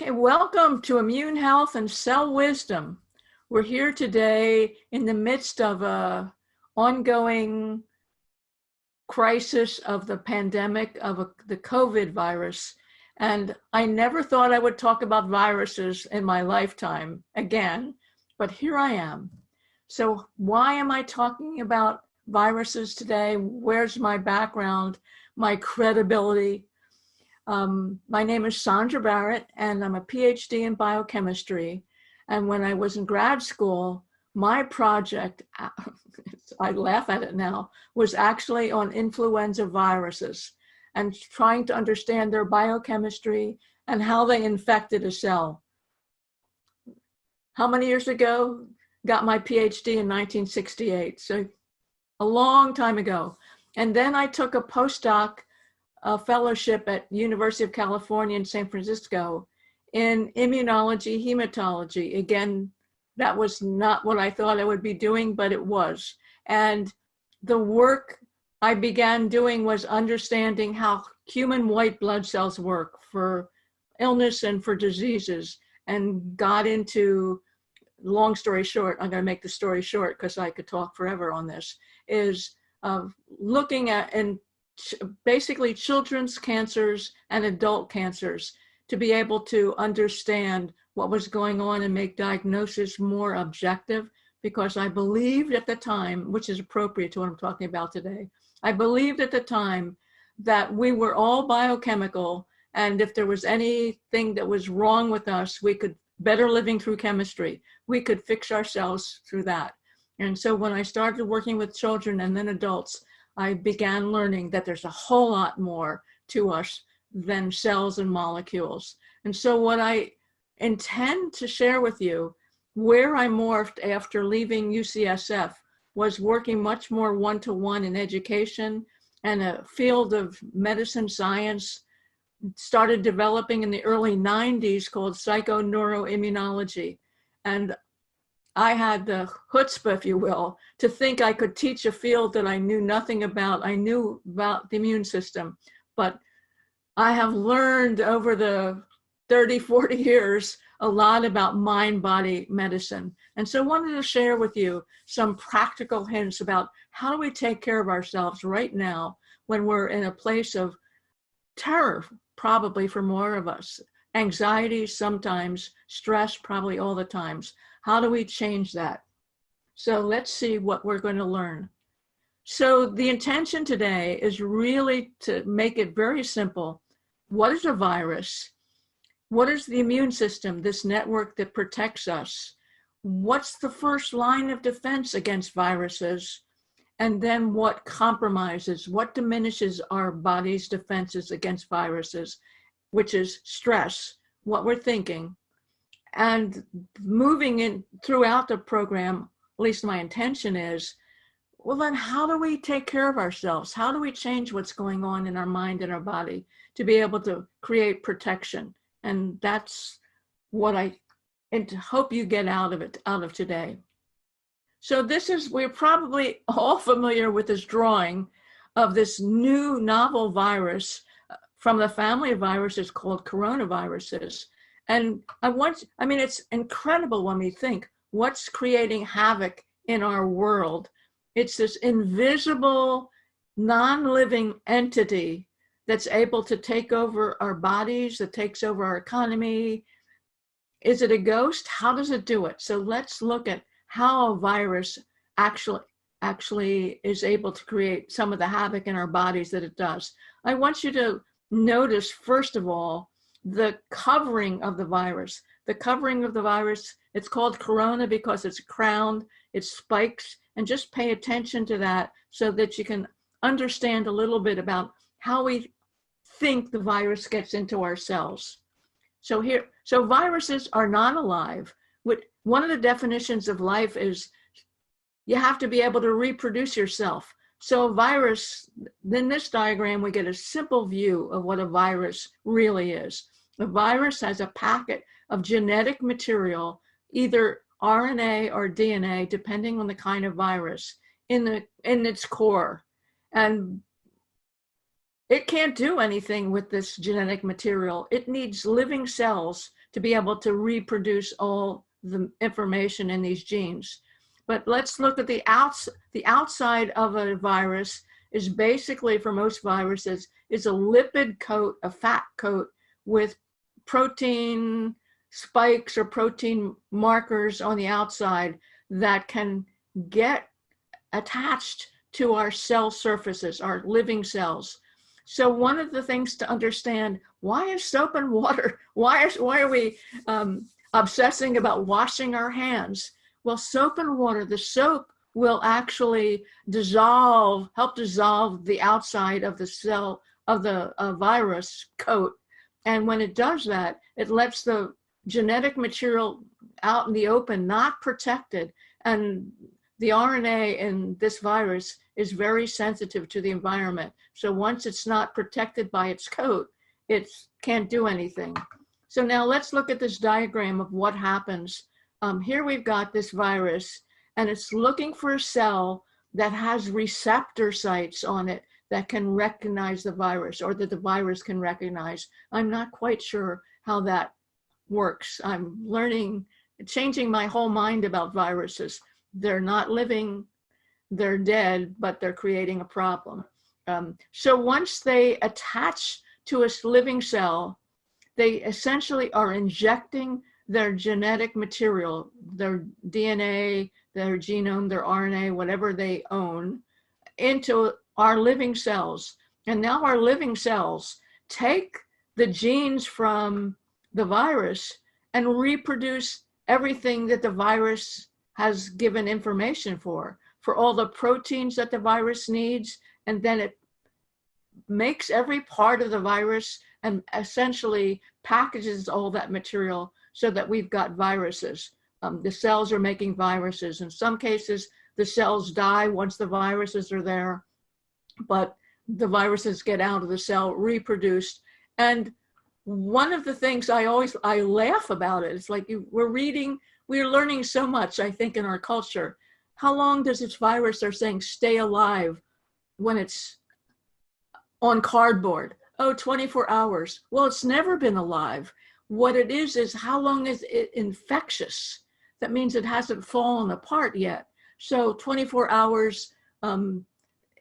Okay, welcome to Immune Health and Cell Wisdom. We're here today in the midst of a ongoing crisis of the pandemic of the COVID virus. And I never thought I would talk about viruses in my lifetime again, but here I am. So why am I talking about viruses today? Where's my background, my credibility? My name is Sondra Barrett, and I'm a PhD in biochemistry. And when I was in grad school, my project, I laugh at it now, was actually on influenza viruses and trying to understand their biochemistry and how they infected a cell. How many years ago? Got my PhD in 1968, so a long time ago. And then I took a postdoc fellowship at University of California in San Francisco in immunology, hematology. Again, that was not what I thought I would be doing, but it was. And the work I began doing was understanding how human white blood cells work for illness and for diseases, and got into, long story short, I'm going to make the story short because I could talk forever on this, is looking at and basically children's cancers and adult cancers to be able to understand what was going on and make diagnosis more objective, because I believed at the time, which is appropriate to what I'm talking about today, I believed at the time that we were all biochemical, and if there was anything that was wrong with us, we could, better living through chemistry, we could fix ourselves through that. And so when I started working with children and then adults, I began learning that there's a whole lot more to us than cells and molecules. And so what I intend to share with you, where I morphed after leaving UCSF, was working much more one-to-one in education, and a field of medicine science started developing in the early 90s called psychoneuroimmunology. And I had the chutzpah, if you will, to think I could teach a field that I knew nothing about. I knew about the immune system, but I have learned over the 30, 40 years a lot about mind-body medicine. And so I wanted to share with you some practical hints about how do we take care of ourselves right now when we're in a place of terror, probably for more of us, anxiety sometimes, stress probably all the times. How do we change that? So let's see what we're going to learn. So the intention today is really to make it very simple. What is a virus? What is the immune system, this network that protects us? What's the first line of defense against viruses? And then what compromises, what diminishes our body's defenses against viruses, which is stress, what we're thinking. And moving in throughout the program, at least my intention is, well, then how do we take care of ourselves? How do we change what's going on in our mind and our body to be able to create protection? And that's what I hope you get out of today. So we're probably all familiar with this drawing of this new novel virus from the family of viruses called coronaviruses. And it's incredible when we think what's creating havoc in our world. It's this invisible, non-living entity that's able to take over our bodies, that takes over our economy. Is it a ghost? How does it do it? So let's look at how a virus actually is able to create some of the havoc in our bodies that it does. I want you to notice, first of all, the covering of the virus. The covering of the virus, it's called corona because it's crowned, it spikes, and just pay attention to that so that you can understand a little bit about how we think the virus gets into our cells. So viruses are not alive. One of the definitions of life is you have to be able to reproduce yourself. So a virus, in this diagram, we get a simple view of what a virus really is. A virus has a packet of genetic material, either RNA or DNA, depending on the kind of virus, in its core. And it can't do anything with this genetic material. It needs living cells to be able to reproduce all the information in these genes. But let's look at the outside of a virus is basically, for most viruses, is a lipid coat, a fat coat with protein spikes or protein markers on the outside that can get attached to our cell surfaces, our living cells. So one of the things to understand, why is soap and water, why are we obsessing about washing our hands? Well, soap and water, the soap will actually help dissolve the outside of the cell of the virus coat. And when it does that, it lets the genetic material out in the open, not protected. And the RNA in this virus is very sensitive to the environment. So once it's not protected by its coat, it can't do anything. So now let's look at this diagram of what happens. Here we've got this virus, and it's looking for a cell that has receptor sites on it that can recognize the virus, or that the virus can recognize. I'm not quite sure how that works. I'm learning, changing my whole mind about viruses. They're not living, they're dead, but they're creating a problem. So once they attach to a living cell, they essentially are injecting their genetic material, their DNA, their genome, their RNA, whatever they own, into our living cells. And now our living cells take the genes from the virus and reproduce everything that the virus has given information for all the proteins that the virus needs, and then it makes every part of the virus and essentially packages all that material so that we've got viruses. The cells are making viruses. In some cases, the cells die once the viruses are there, but the viruses get out of the cell, reproduced. And one of the things I laugh about it, it's like we're learning so much, I think, in our culture. How long does this virus, they're saying, stay alive when it's on cardboard? Oh, 24 hours. Well, it's never been alive. What it is how long is it infectious? That means it hasn't fallen apart yet. So 24 hours,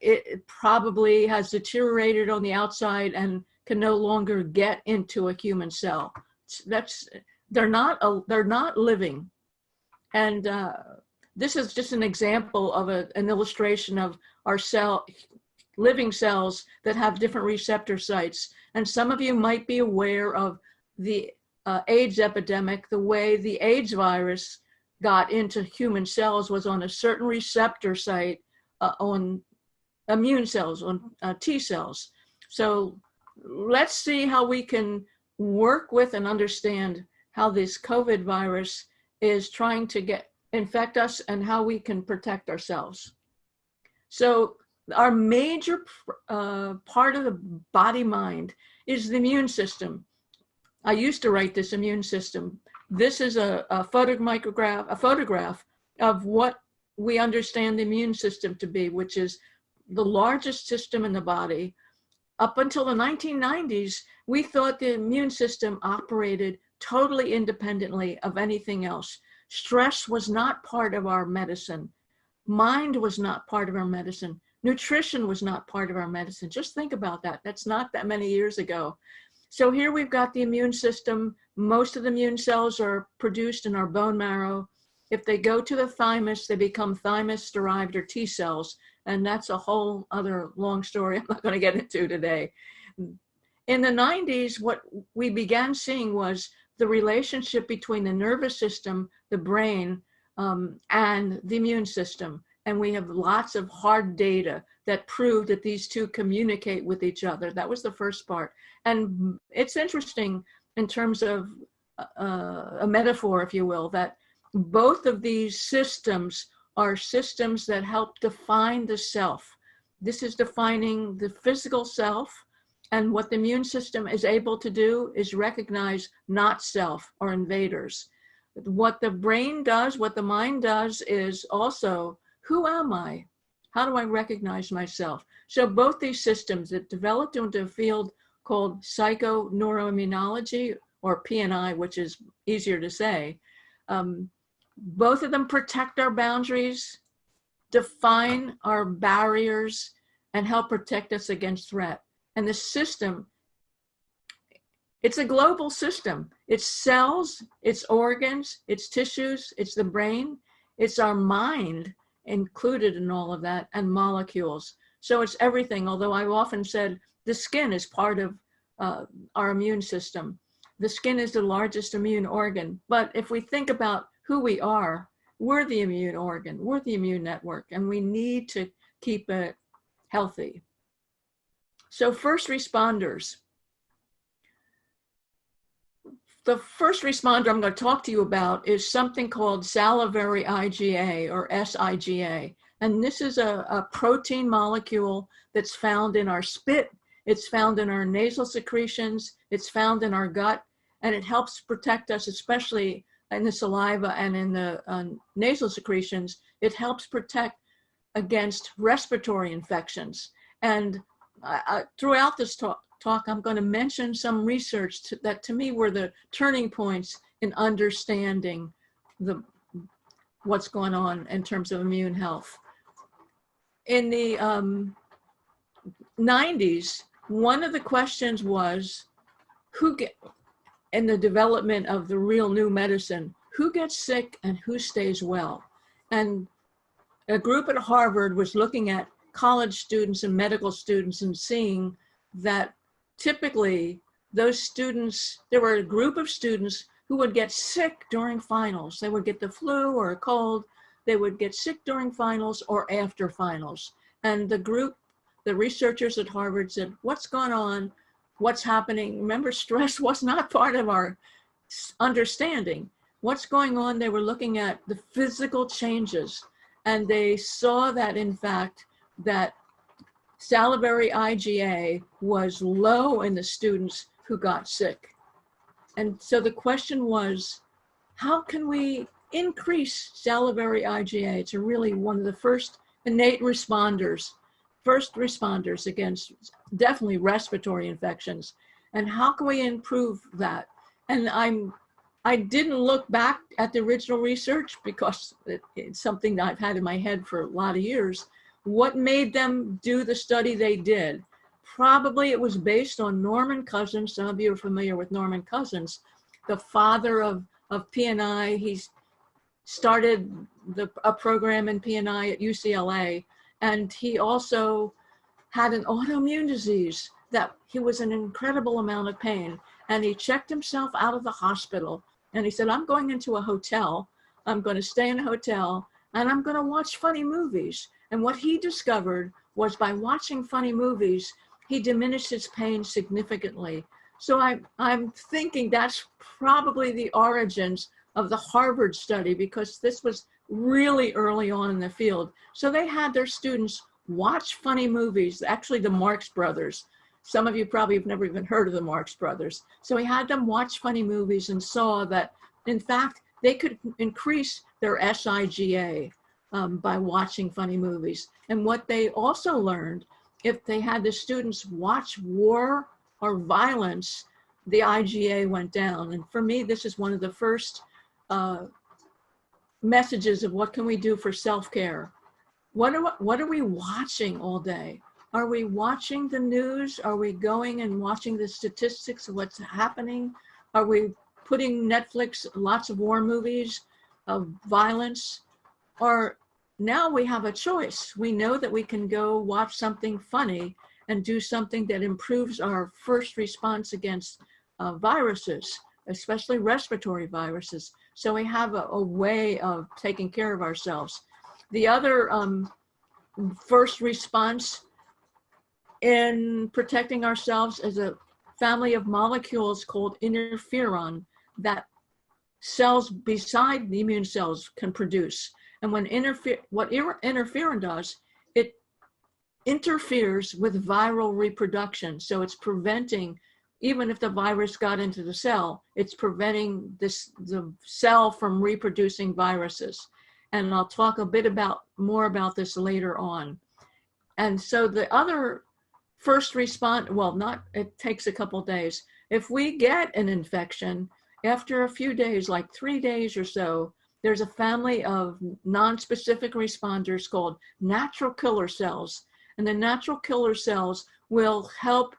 it probably has deteriorated on the outside and can no longer get into a human cell. They're not living. And this is just an example of an illustration of our living cells that have different receptor sites. And some of you might be aware of the AIDS epidemic. The way the AIDS virus got into human cells was on a certain receptor site on immune cells, on T cells. So let's see how we can work with and understand how this COVID virus is trying to infect us and how we can protect ourselves. So our major part of the body mind is the immune system. I used to write this immune system. This is a photograph of what we understand the immune system to be, which is the largest system in the body. Up until the 1990s, we thought the immune system operated totally independently of anything else. Stress was not part of our medicine. Mind was not part of our medicine. Nutrition was not part of our medicine. Just think about that. That's not that many years ago. So here we've got the immune system. Most of the immune cells are produced in our bone marrow. If they go to the thymus, they become thymus-derived or T cells. And that's a whole other long story I'm not going to get into today. In the 90s, what we began seeing was the relationship between the nervous system, the brain, and the immune system. And we have lots of hard data that prove that these two communicate with each other. That was the first part. And it's interesting in terms of a metaphor, if you will, that both of these systems are systems that help define the self. This is defining the physical self. And what the immune system is able to do is recognize not self or invaders. What the brain does, what the mind does is also, who am I? How do I recognize myself? So both these systems that developed into a field called psychoneuroimmunology, or PNI, which is easier to say. Both of them protect our boundaries, define our barriers, and help protect us against threat. And the system, it's a global system. It's cells, it's organs, it's tissues, it's the brain, it's our mind included in all of that, and molecules. So it's everything, although I've often said the skin is part of our immune system. The skin is the largest immune organ. But if we think about who we are, we're the immune organ, we're the immune network, and we need to keep it healthy. So first responders. The first responder I'm going to talk to you about is something called salivary IgA, or SIGA. And this is a protein molecule that's found in our spit, it's found in our nasal secretions, it's found in our gut, and it helps protect us, especially in the saliva and in the nasal secretions. It helps protect against respiratory infections. And throughout this talk, I'm going to mention some research that to me were the turning points in understanding what's going on in terms of immune health. In the 90s, one of the questions was, in the development of the real new medicine, who gets sick and who stays well? And a group at Harvard was looking at college students and medical students and seeing that typically those students, there were a group of students who would get sick during finals. They would get the flu or a cold. They would get sick during finals or after finals. And the researchers at Harvard said, what's going on? What's happening? Remember, stress was not part of our understanding. What's going on? They were looking at the physical changes, and they saw that, in fact, that salivary IgA was low in the students who got sick. And so the question was, how can we increase salivary IgA? It's really one of the first innate responders, against definitely respiratory infections. And how can we improve that? And I didn't look back at the original research because it's something that I've had in my head for a lot of years. What made them do the study they did? Probably it was based on Norman Cousins. Some of you are familiar with Norman Cousins, the father of PNI. He's started a program in PNI at UCLA, and he also had an autoimmune disease that he was in an incredible amount of pain, and he checked himself out of the hospital, and he said, I'm going into a hotel, I'm going to stay in a hotel, and I'm going to watch funny movies. And what he discovered was by watching funny movies, he diminished his pain significantly. So I'm thinking that's probably the origins of the Harvard study, because this was really early on in the field. So they had their students watch funny movies, actually the Marx Brothers. Some of you probably have never even heard of the Marx Brothers. So he had them watch funny movies and saw that, in fact, they could increase their SIGA by watching funny movies. And what they also learned, if they had the students watch war or violence, the IgA went down. And for me, this is one of the first messages of what can we do for self-care. What are we watching all day? Are we watching the news? Are we going and watching the statistics of what's happening? Are we putting Netflix, lots of war movies of violence? Or now we have a choice. We know that we can go watch something funny and do something that improves our first response against viruses, especially respiratory viruses. So we have a way of taking care of ourselves. The other first response in protecting ourselves is a family of molecules called interferon that cells beside the immune cells can produce. And what interferon does, it interferes with viral reproduction. So it's preventing, even if the virus got into the cell, it's preventing the cell from reproducing viruses. And I'll talk a bit more about this later on. And so the other first response, it takes a couple days. If we get an infection, after a few days, like 3 days or so, there's a family of non-specific responders called natural killer cells. And the natural killer cells will help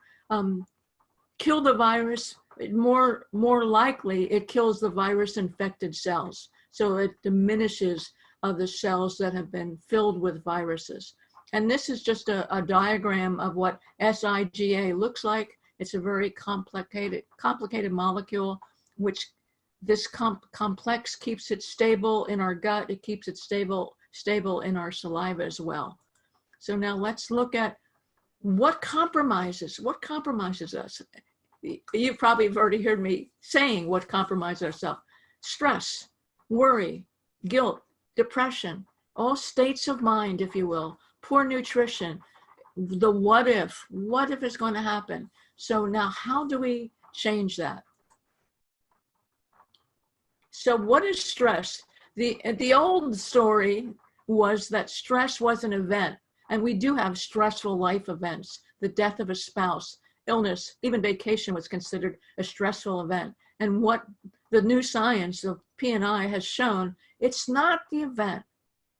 kill the virus. More likely, it kills the virus-infected cells. So it diminishes the cells that have been filled with viruses. And this is just a diagram of what SIGA looks like. It's a very complicated molecule, which this complex keeps it stable in our gut. It keeps it stable in our saliva as well. So now let's look at what compromises us. You probably have already heard me saying what compromises ourselves. Stress, worry, guilt, depression, all states of mind, if you will, poor nutrition, the what if is going to happen. So now how do we change that? So what is stress? The old story was that stress was an event, and we do have stressful life events. The death of a spouse, illness, even vacation was considered a stressful event. And what the new science of P&I has shown, it's not the event,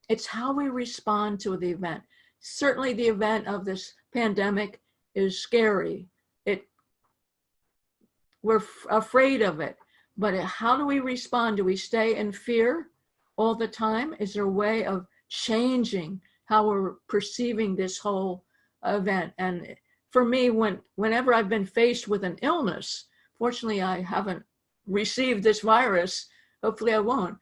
it's how we respond to the event. Certainly the event of this pandemic is scary. We're afraid of it. But how do we respond? Do we stay in fear all the time? Is there a way of changing how we're perceiving this whole event? And for me, whenever I've been faced with an illness, fortunately I haven't received this virus, hopefully I won't,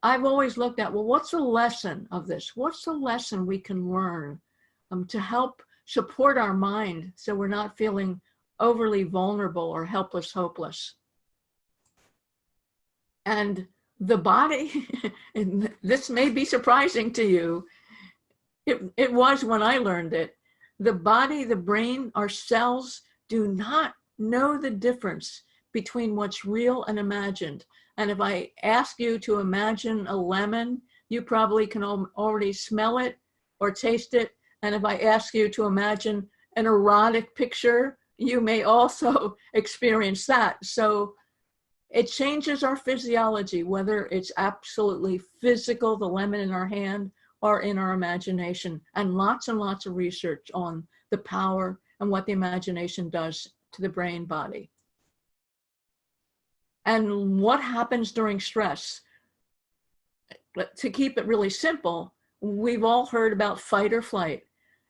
I've always looked at, well, what's the lesson of this? What's the lesson we can learn to help support our mind so we're not feeling overly vulnerable or helpless, hopeless? And the body, and this may be surprising to you, it was when I learned it, the body, the brain, our cells do not know the difference between what's real and imagined. And if I ask you to imagine a lemon, you probably can already smell it or taste it. And if I ask you to imagine an erotic picture, you may also experience that. So it changes our physiology, whether it's absolutely physical, the lemon in our hand, or in our imagination. And lots of research on the power and what the imagination does to the brain body. And what happens during stress? To keep it really simple, we've all heard about fight or flight.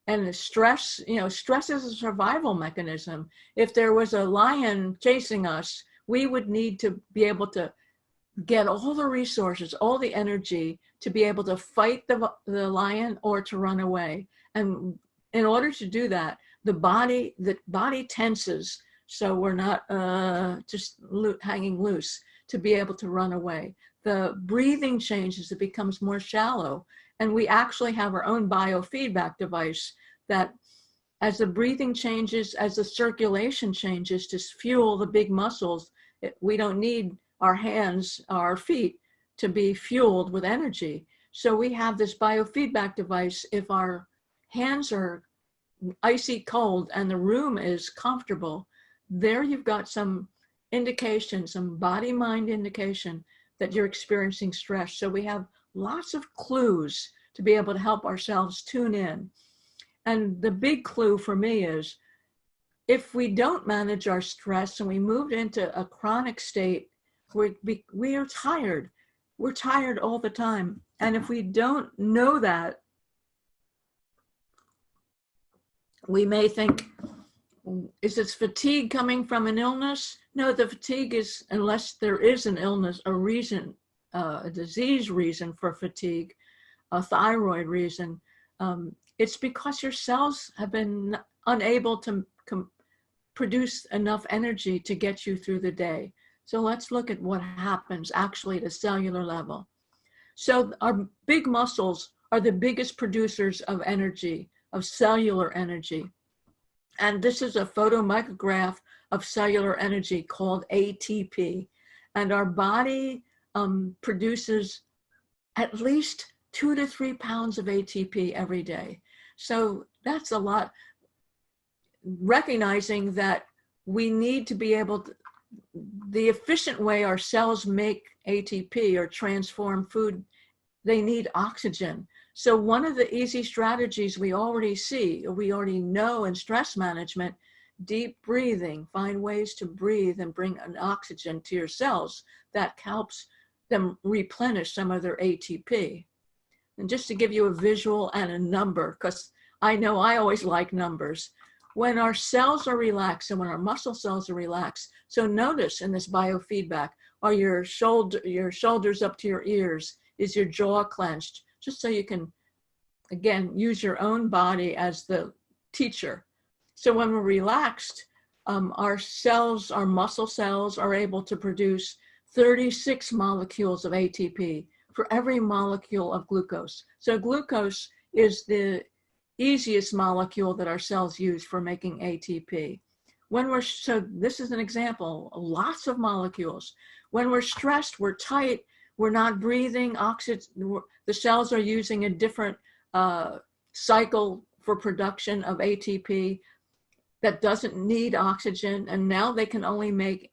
And stress, stress is a survival mechanism. If there was a lion chasing us, we would need to be able to get all the resources, all the energy to be able to fight the lion or to run away. And in order to do that, the body tenses, so we're not just hanging loose to be able to run away. The breathing changes, it becomes more shallow. And we actually have our own biofeedback device that as the breathing changes, as the circulation changes to fuel the big muscles, we don't need our hands, our feet to be fueled with energy. So we have this biofeedback device. If our hands are icy cold and the room is comfortable, there you've got some indication, some body-mind indication that you're experiencing stress. So we have lots of clues to be able to help ourselves tune in. And the big clue for me is, if we don't manage our stress and we move into a chronic state, we are tired. We're tired all the time. And if we don't know that, we may think, is this fatigue coming from an illness? No, the fatigue is, unless there is an illness, a reason, a disease reason for fatigue, a thyroid reason, it's because your cells have been unable to produce enough energy to get you through the day. So let's look at what happens actually at a cellular level. So our big muscles are the biggest producers of energy, of cellular energy. And this is a photomicrograph of cellular energy called ATP. And our body produces at least 2 to 3 pounds of ATP every day. So that's a lot. Recognizing that we need to be able to, the efficient way our cells make ATP or transform food, they need oxygen. So one of the easy strategies we already know in stress management, deep breathing, find ways to breathe and bring an oxygen to your cells that helps them replenish some of their ATP. And just to give you a visual and a number, because I know I always like numbers. When our cells are relaxed and when our muscle cells are relaxed, so notice in this biofeedback, are your shoulders up to your ears? Is your jaw clenched? Just so you can, again, use your own body as the teacher. So when we're relaxed, our cells, our muscle cells are able to produce 36 molecules of ATP for every molecule of glucose. So glucose is the easiest molecule that our cells use for making ATP. So this is an example, lots of molecules. When we're stressed, we're tight, we're not breathing oxygen, the cells are using a different cycle for production of ATP that doesn't need oxygen, and now they can only make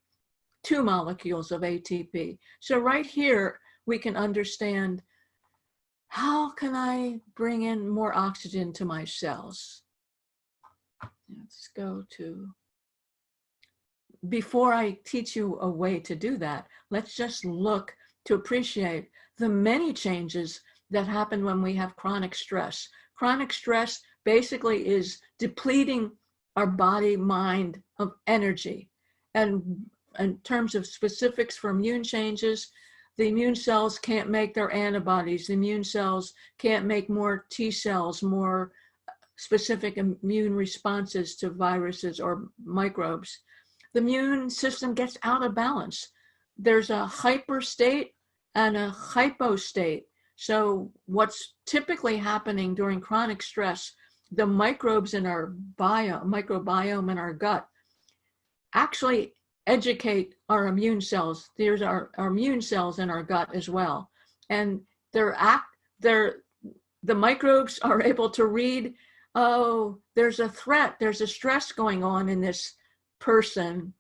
2 molecules of ATP. So right here, we can understand, how can I bring in more oxygen to my cells? Let's go to, before I teach you a way to do that, let's just look to appreciate the many changes that happen when we have chronic stress. Chronic stress basically is depleting our body, mind of energy. And in terms of specifics for immune changes, the immune cells can't make their antibodies. The immune cells can't make more T cells, more specific immune responses to viruses or microbes. The immune system gets out of balance. There's a hyper state and a hypo state. So what's typically happening during chronic stress, the microbes in our microbiome in our gut actually educate our immune cells. There's our immune cells in our gut as well. And the microbes are able to read, oh, there's a threat, there's a stress going on in this person.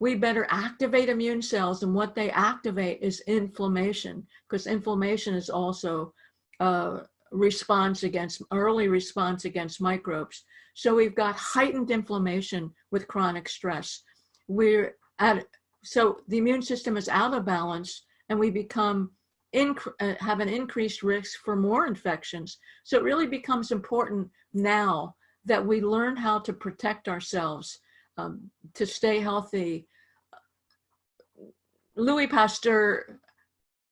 We better activate immune cells, and what they activate is inflammation, because inflammation is also early response against microbes. So we've got heightened inflammation with chronic stress. So the immune system is out of balance, and we have an increased risk for more infections. So it really becomes important now that we learn how to protect ourselves, to stay healthy. Louis Pasteur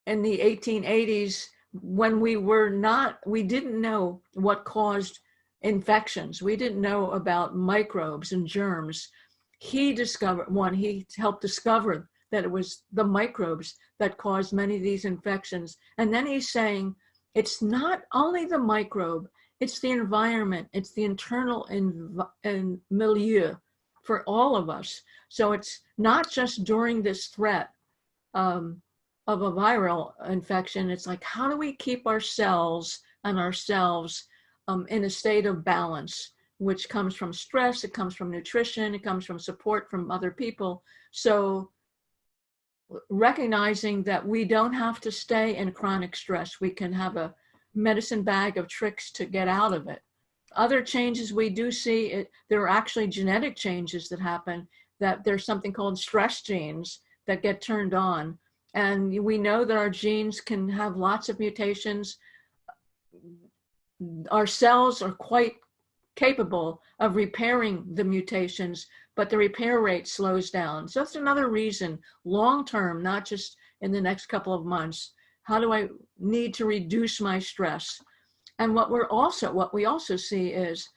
in the 1880s, when we didn't know what caused infections. We didn't know about microbes and germs. He helped discover that it was the microbes that caused many of these infections. And then he's saying, it's not only the microbe, it's the environment, it's the internal milieu for all of us. So it's not just during this threat of a viral infection. It's like, how do we keep ourselves and ourselves in a state of balance, which comes from stress, it comes from nutrition, it comes from support from other people. So recognizing that we don't have to stay in chronic stress, we can have a medicine bag of tricks to get out of it. Other changes we do see, there are actually genetic changes that happen, that there's something called stress genes that get turned on. And we know that our genes can have lots of mutations. Our cells are quite capable of repairing the mutations, but the repair rate slows down. So that's another reason, long-term, not just in the next couple of months, how do I need to reduce my stress? And what we also see is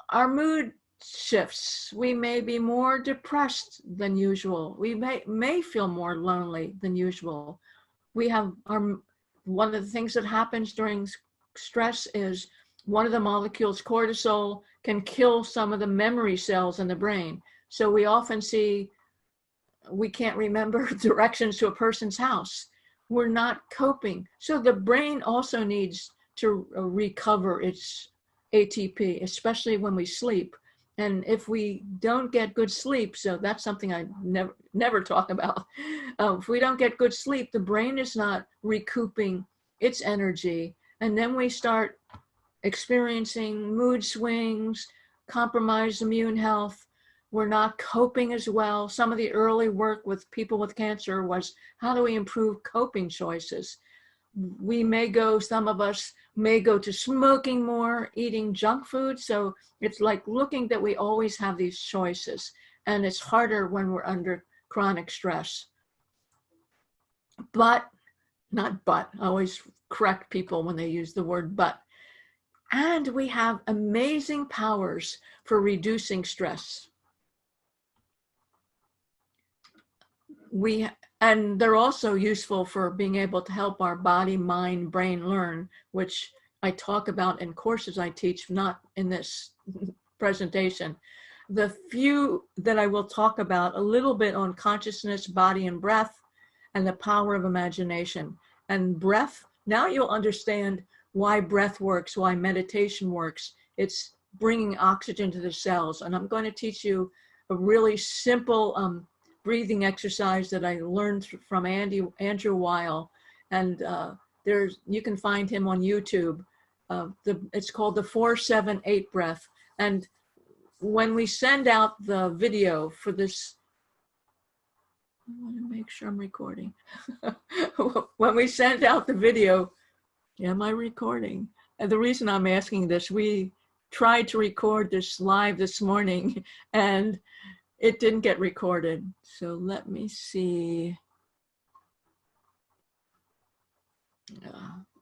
our mood shifts. We may be more depressed than usual. We may feel more lonely than usual. We have one of the things that happens during stress is one of the molecules, cortisol, can kill some of the memory cells in the brain. So we often see we can't remember directions to a person's house. We're not coping. So the brain also needs to recover its ATP, especially when we sleep. And if we don't get good sleep, so that's something I never talk about. If we don't get good sleep, the brain is not recouping its energy. And then we start experiencing mood swings, compromised immune health. We're not coping as well. Some of the early work with people with cancer was, how do we improve coping choices? Some of us may go to smoking more, eating junk food. So it's like looking that we always have these choices, and it's harder when we're under chronic stress. I always correct people when they use the word but. And we have amazing powers for reducing stress. And they're also useful for being able to help our body, mind, brain learn, which I talk about in courses I teach, not in this presentation. The few that I will talk about, a little bit on consciousness, body, and breath, and the power of imagination. And breath, now you'll understand why breath works, why meditation works. It's bringing oxygen to the cells. And I'm going to teach you a really simple breathing exercise that I learned from Andrew Weil, and you can find him on YouTube. It's called the 4-7-8 breath. And when we send out the video for this, I want to make sure I'm recording. When we send out the video, am I recording? And the reason I'm asking this, we tried to record this live this morning, and it didn't get recorded. So let me see.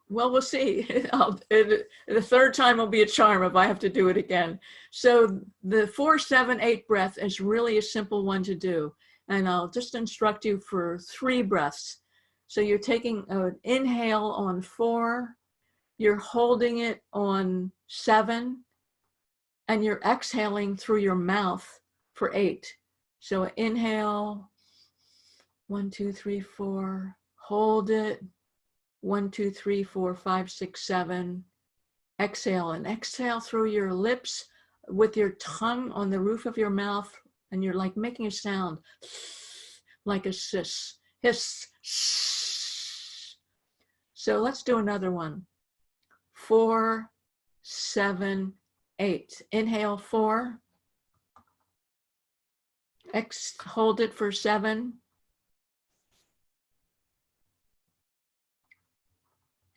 Well, we'll see. The third time will be a charm if I have to do it again. So the 4-7-8 breath is really a simple one to do. And I'll just instruct you for 3 breaths. So you're taking an inhale on 4, you're holding it on 7, and you're exhaling through your mouth for 8. So inhale, 1, 2, 3, 4, hold it, 1, 2, 3, 4, 5, 6, 7, exhale, and exhale through your lips with your tongue on the roof of your mouth, and you're like making a sound like a hiss. So let's do another one. 4, 7, 8. Inhale 4. Hold it for 7.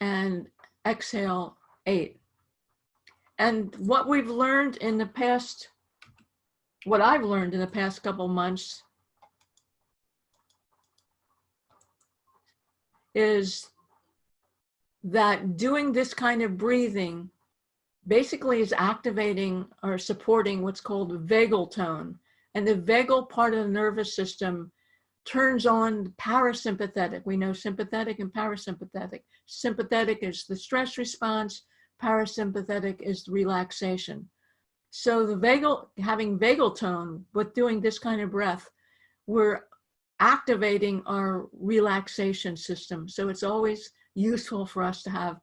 And exhale 8. And what I've learned in the past couple months is that doing this kind of breathing basically is activating or supporting what's called vagal tone. And the vagal part of the nervous system turns on parasympathetic. We know sympathetic and parasympathetic. Sympathetic is the stress response, parasympathetic is the relaxation. So having vagal tone, with doing this kind of breath, we're activating our relaxation system. So it's always useful for us to have.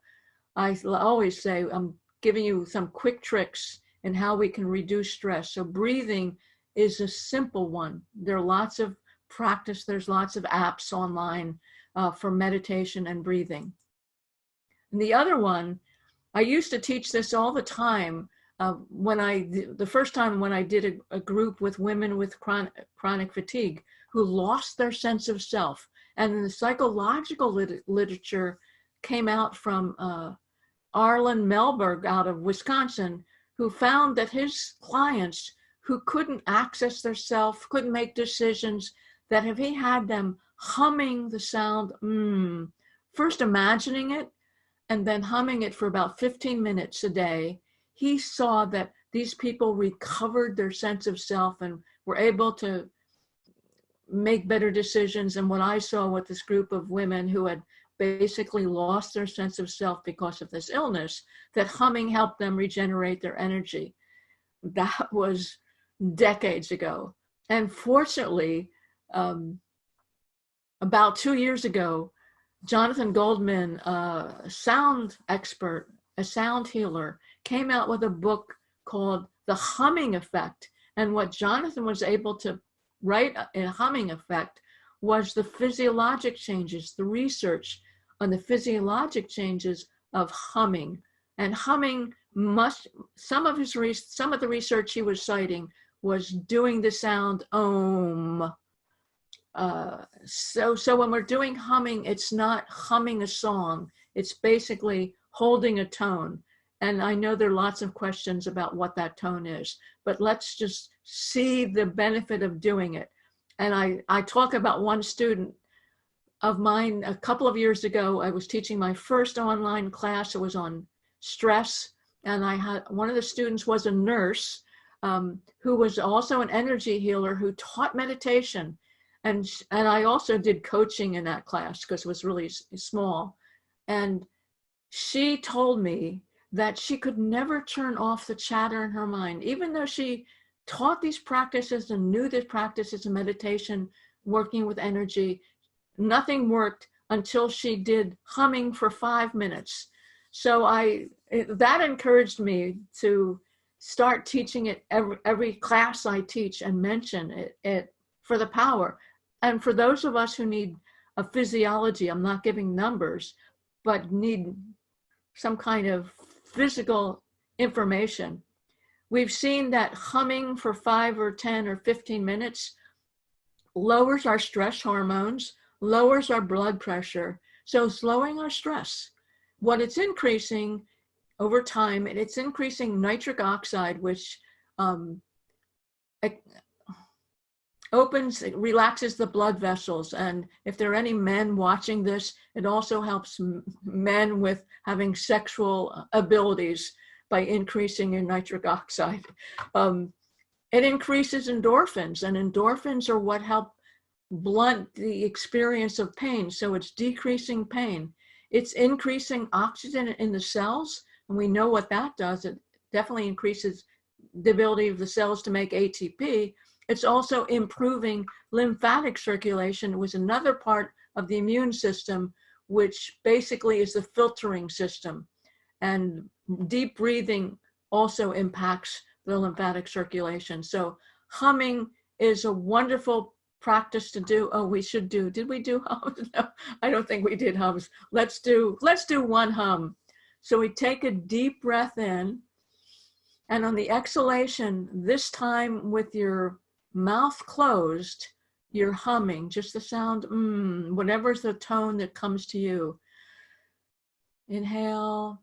I always say, I'm giving you some quick tricks in how we can reduce stress. So breathing is a simple one. There are lots of practice. There's lots of apps online for meditation and breathing. And the other one, I used to teach this all the time the first time when I did a group with women with chronic fatigue who lost their sense of self. And the psychological literature came out from Arlen Melberg out of Wisconsin, who found that his clients who couldn't access their self, couldn't make decisions, that if he had them humming the sound, first imagining it and then humming it for about 15 minutes a day, he saw that these people recovered their sense of self and were able to make better decisions. And what I saw with this group of women who had basically lost their sense of self because of this illness, that humming helped them regenerate their energy. That was decades ago. And fortunately, about 2 years ago, Jonathan Goldman, a sound expert, a sound healer, came out with a book called the humming effect. And what Jonathan was able to write in humming effect was the physiologic changes, the research on the physiologic changes of humming. And humming some of the research he was citing was doing the sound om. So when we're doing humming, it's not humming a song, it's basically holding a tone. And I know there are lots of questions about what that tone is, but let's just see the benefit of doing it. And I talk about one student of mine a couple of years ago. I was teaching my first online class. It was on stress. And I had one of the students was a nurse who was also an energy healer who taught meditation. And I also did coaching in that class because it was really small. And she told me that she could never turn off the chatter in her mind, even though she taught these practices and knew these practices of meditation, working with energy. Nothing worked until she did humming for 5 minutes. So that encouraged me to start teaching it every class I teach and mention it for the power. And for those of us who need a physiology, I'm not giving numbers, but need some kind of physical information. We've seen that humming for 5 or 10 or 15 minutes lowers our stress hormones, lowers our blood pressure. So it's lowering our stress. What it's increasing over time, it's increasing nitric oxide, which it relaxes the blood vessels. And if there are any men watching this, it also helps men with having sexual abilities by increasing your nitric oxide. It increases endorphins, and endorphins are what help blunt the experience of pain. So it's decreasing pain. It's increasing oxygen in the cells, and we know what that does. It definitely increases the ability of the cells to make ATP. It's also improving lymphatic circulation, which is another part of the immune system, which basically is the filtering system. And deep breathing also impacts the lymphatic circulation. So humming is a wonderful practice to do. Oh, we should do. Did we do hums? No, I don't think we did hums. Let's do one hum. So we take a deep breath in, and on the exhalation, this time with your mouth closed, you're humming, just the sound, whatever's the tone that comes to you. Inhale.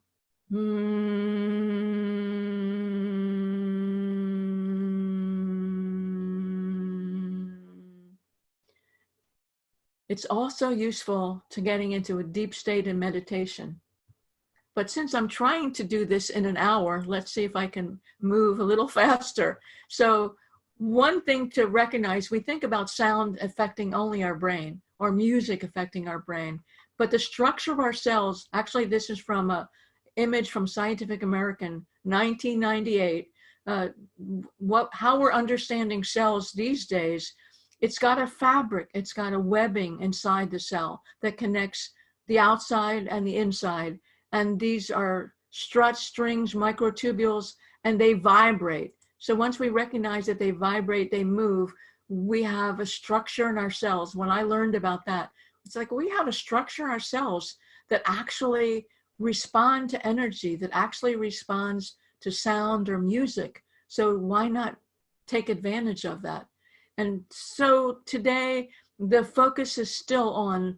It's also useful to getting into a deep state in meditation. But since I'm trying to do this in an hour, let's see if I can move a little faster. So one thing to recognize, we think about sound affecting only our brain or music affecting our brain, but the structure of our cells, actually this is from an image from Scientific American, 1998, how we're understanding cells these days. It's got a fabric, it's got a webbing inside the cell that connects the outside and the inside. And these are struts, strings, microtubules, and they vibrate. So once we recognize that they vibrate, they move, we have a structure in our cells. When I learned about that, it's like we have a structure in our cells that actually respond to energy, that actually responds to sound or music. So why not take advantage of that? And so today, the focus is still on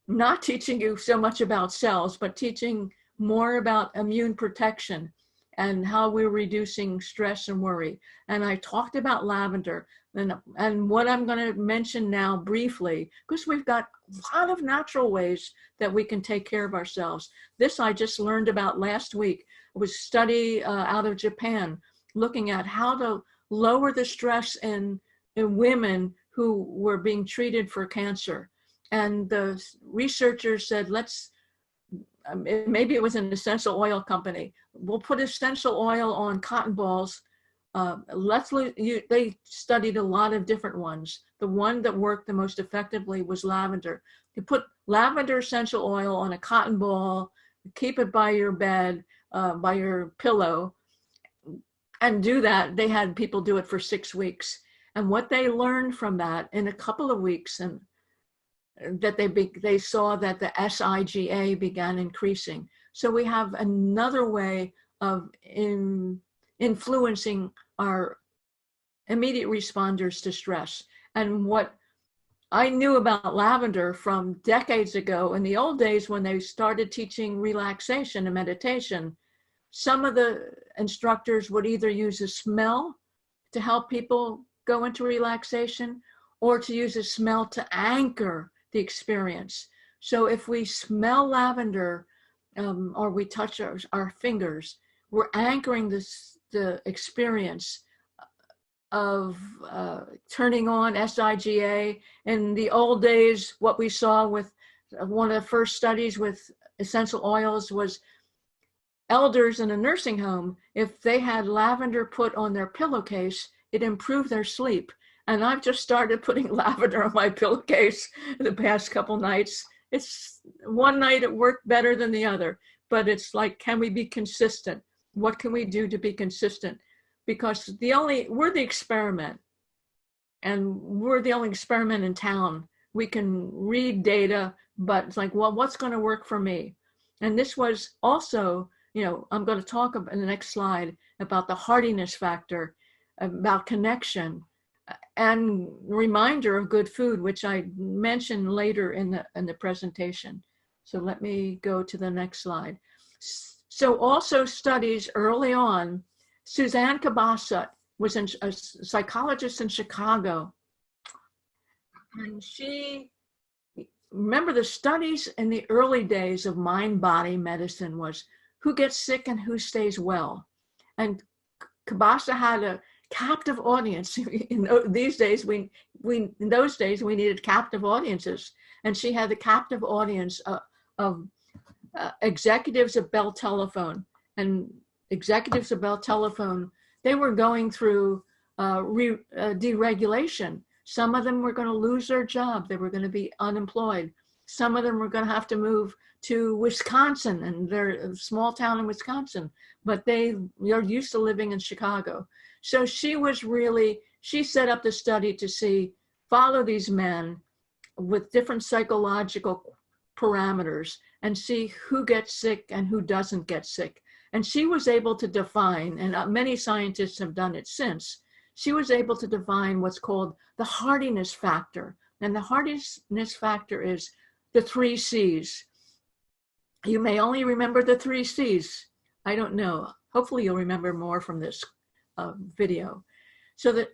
not teaching you so much about cells, but teaching more about immune protection and how we're reducing stress and worry. And I talked about lavender, and what I'm going to mention now briefly, because we've got a lot of natural ways that we can take care of ourselves. This I just learned about last week. It was a study out of Japan looking at how to lower the stress in women who were being treated for cancer. And the researchers said, maybe it was an essential oil company, we'll put essential oil on cotton balls. They studied a lot of different ones. The one that worked the most effectively was lavender. You put lavender essential oil on a cotton ball, keep it by your bed, by your pillow, and do that. They had people do it for 6 weeks. And what they learned from that in a couple of weeks, and that they saw that the SIGA began increasing. So we have another way of influencing our immediate responders to stress. And what I knew about lavender from decades ago, in the old days when they started teaching relaxation and meditation, some of the instructors would either use a smell to help people go into relaxation, or to use a smell to anchor the experience. So if we smell lavender, or we touch our fingers, we're anchoring the experience of turning on SIGA. In the old days, what we saw with one of the first studies with essential oils was elders in a nursing home, if they had lavender put on their pillowcase, it improved their sleep. And I've just started putting lavender on my pillowcase the past couple nights. It's one night it worked better than the other, but it's like, can we be consistent? What can we do to be consistent? Because we're the experiment, and we're the only experiment in town. We can read data, but it's like, well, what's going to work for me? And this was also, I'm going to talk about in the next slide about the hardiness factor, about connection, and reminder of good food, which I mentioned later in the presentation. So let me go to the next slide. So also studies early on, Suzanne Cabasa was a psychologist in Chicago. And remember the studies in the early days of mind-body medicine was who gets sick and who stays well. And Cabasa had a captive audience. In those days, we needed captive audiences. And she had the captive audience of executives of Bell Telephone. And executives of Bell Telephone, they were going through deregulation. Some of them were going to lose their job. They were going to be unemployed. Some of them were going to have to move to Wisconsin, and they're a small town in Wisconsin, but they're used to living in Chicago. So she set up the study to follow these men with different psychological parameters and see who gets sick and who doesn't get sick. And she was able to define, and many scientists have done it since, she was able to define what's called the hardiness factor. And the hardiness factor is the 3 C's. You may only remember the 3 C's. I don't know. Hopefully you'll remember more from this video. So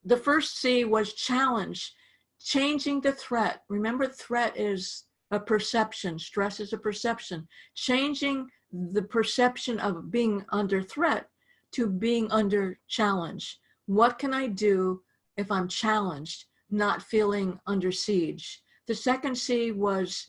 the first C was challenge, changing the threat. Remember, threat is a perception. Stress is a perception. Changing the perception of being under threat to being under challenge. What can I do if I'm challenged, not feeling under siege? The second C was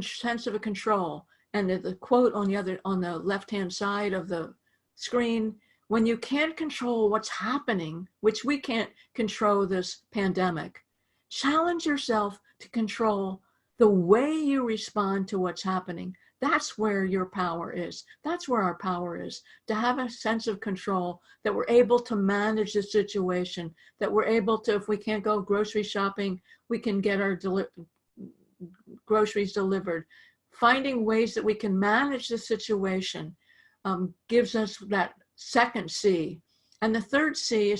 sense of control. And the quote on the left-hand side of the screen, when you can't control what's happening, which we can't control this pandemic, challenge yourself to control the way you respond to what's happening. That's where your power is. That's where our power is, to have a sense of control, that we're able to manage the situation, that we're able to, if we can't go grocery shopping, we can get our groceries delivered. Finding ways that we can manage the situation gives us that second C. And the third C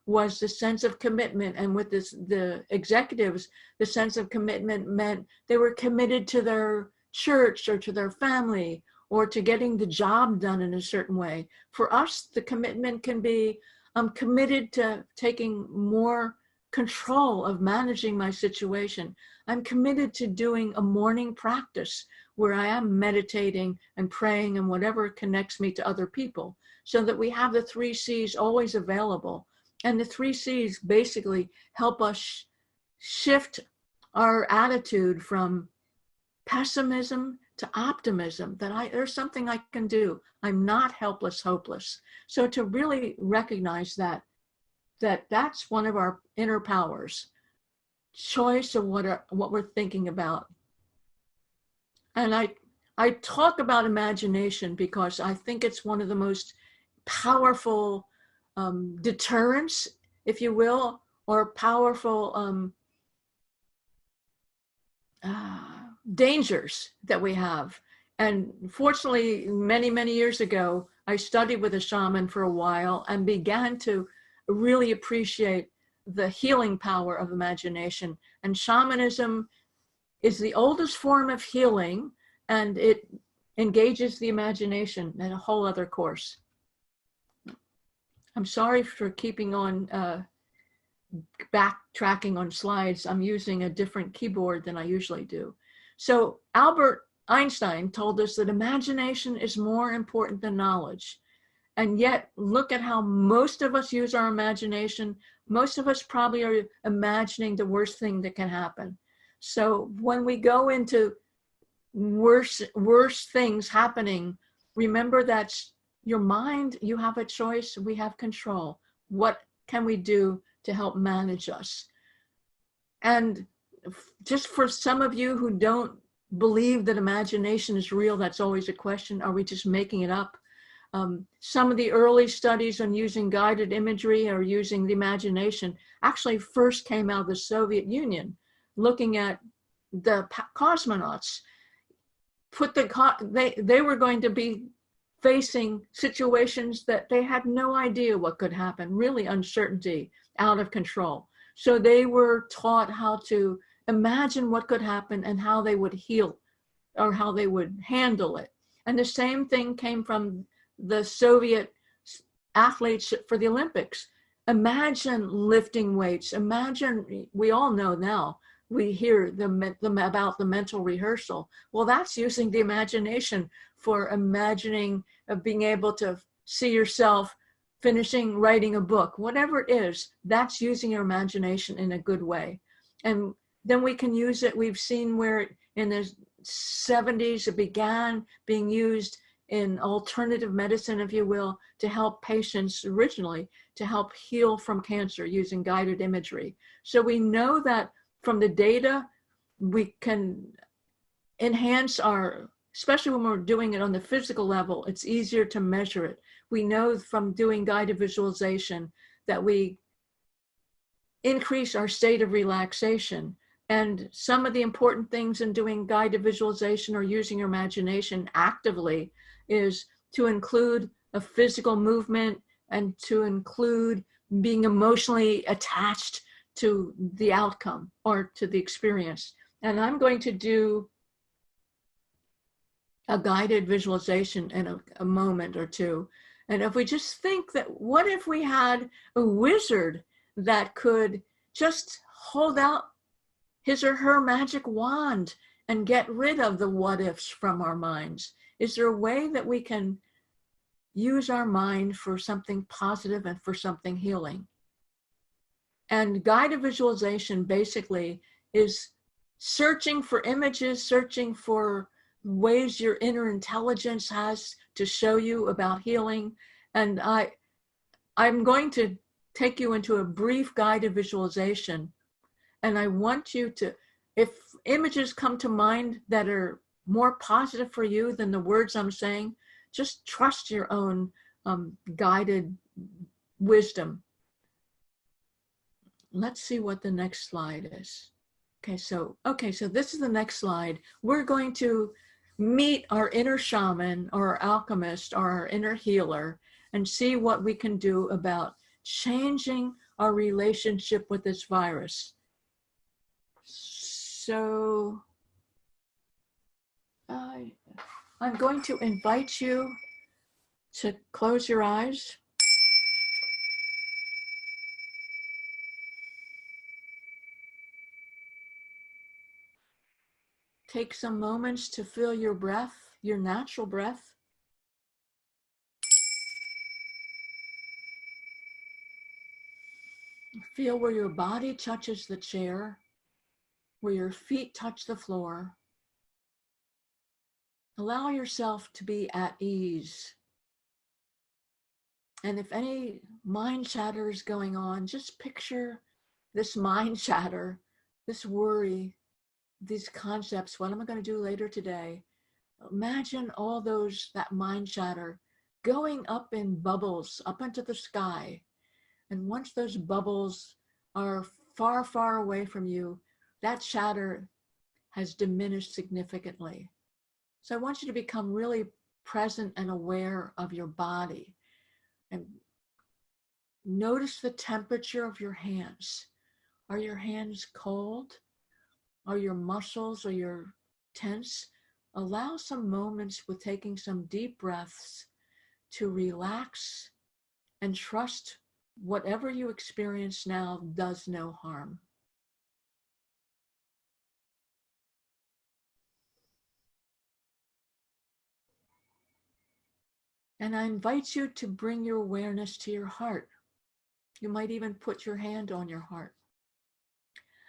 was the sense of commitment. And with the executives, the sense of commitment meant they were committed to their church or to their family or to getting the job done in a certain way. For us, the commitment can be, I'm committed to taking more control of managing my situation. I'm committed to doing a morning practice where I am meditating and praying and whatever connects me to other people, so that we have the 3 C's always available. And the 3 C's basically help us shift our attitude from pessimism to optimism, that there's something I can do. I'm not helpless, hopeless. So to really recognize that's one of our inner powers, choice of what we're thinking about. And I talk about imagination because I think it's one of the most powerful deterrents, if you will, or powerful dangers that we have. And fortunately, many, many years ago, I studied with a shaman for a while and began to really appreciate the healing power of imagination. And shamanism is the oldest form of healing, and it engages the imagination in a whole other course. I'm sorry for keeping on backtracking on slides. I'm using a different keyboard than I usually do. So Albert Einstein told us that imagination is more important than knowledge. And yet, look at how most of us use our imagination. Most of us probably are imagining the worst thing that can happen. So when we go into worse things happening, remember that your mind, you have a choice, we have control. What can we do to help manage us? And just for some of you who don't believe that imagination is real, that's always a question. Are we just making it up? Some of the early studies on using guided imagery or using the imagination actually first came out of the Soviet Union, looking at the cosmonauts. They were going to be facing situations that they had no idea what could happen, really uncertainty, out of control. So they were taught how to imagine what could happen and how they would heal or how they would handle it. And the same thing came from the Soviet athletes for the Olympics. Imagine lifting weights. Imagine, we all know now, we hear about the mental rehearsal. Well, that's using the imagination for imagining being able to see yourself finishing writing a book. Whatever it is, that's using your imagination in a good way. And then we can use it. We've seen where in the 70s it began being used in alternative medicine, if you will, to help patients originally to help heal from cancer using guided imagery. So we know that from the data, we can enhance our, especially when we're doing it on the physical level, it's easier to measure it. We know from doing guided visualization that we increase our state of relaxation. And some of the important things in doing guided visualization or using your imagination actively is to include a physical movement and to include being emotionally attached to the outcome or to the experience. And I'm going to do a guided visualization in a moment or two. And if we just think that, what if we had a wizard that could just hold out his or her magic wand and get rid of the what ifs from our minds? Is there a way that we can use our mind for something positive and for something healing? And guided visualization basically is searching for images, searching for ways your inner intelligence has to show you about healing. And I'm going to take you into a brief guided visualization. And I want you to, if images come to mind that are more positive for you than the words I'm saying, just trust your own guided wisdom. Let's see what the next slide is. Okay, so this is the next slide. We're going to meet our inner shaman or our alchemist or our inner healer and see what we can do about changing our relationship with this virus. So I'm going to invite you to close your eyes. Take some moments to feel your breath, your natural breath. Feel where your body touches the chair, where your feet touch the floor. Allow yourself to be at ease. And if any mind chatter is going on, just picture this mind chatter, this worry, these concepts. What am I going to do later today? Imagine all that mind chatter going up in bubbles, up into the sky. And once those bubbles are far, far away from you, that chatter has diminished significantly. So I want you to become really present and aware of your body. And notice the temperature of your hands. Are your hands cold? Are your muscles or your tense? Allow some moments with taking some deep breaths to relax and trust whatever you experience now does no harm. And I invite you to bring your awareness to your heart. You might even put your hand on your heart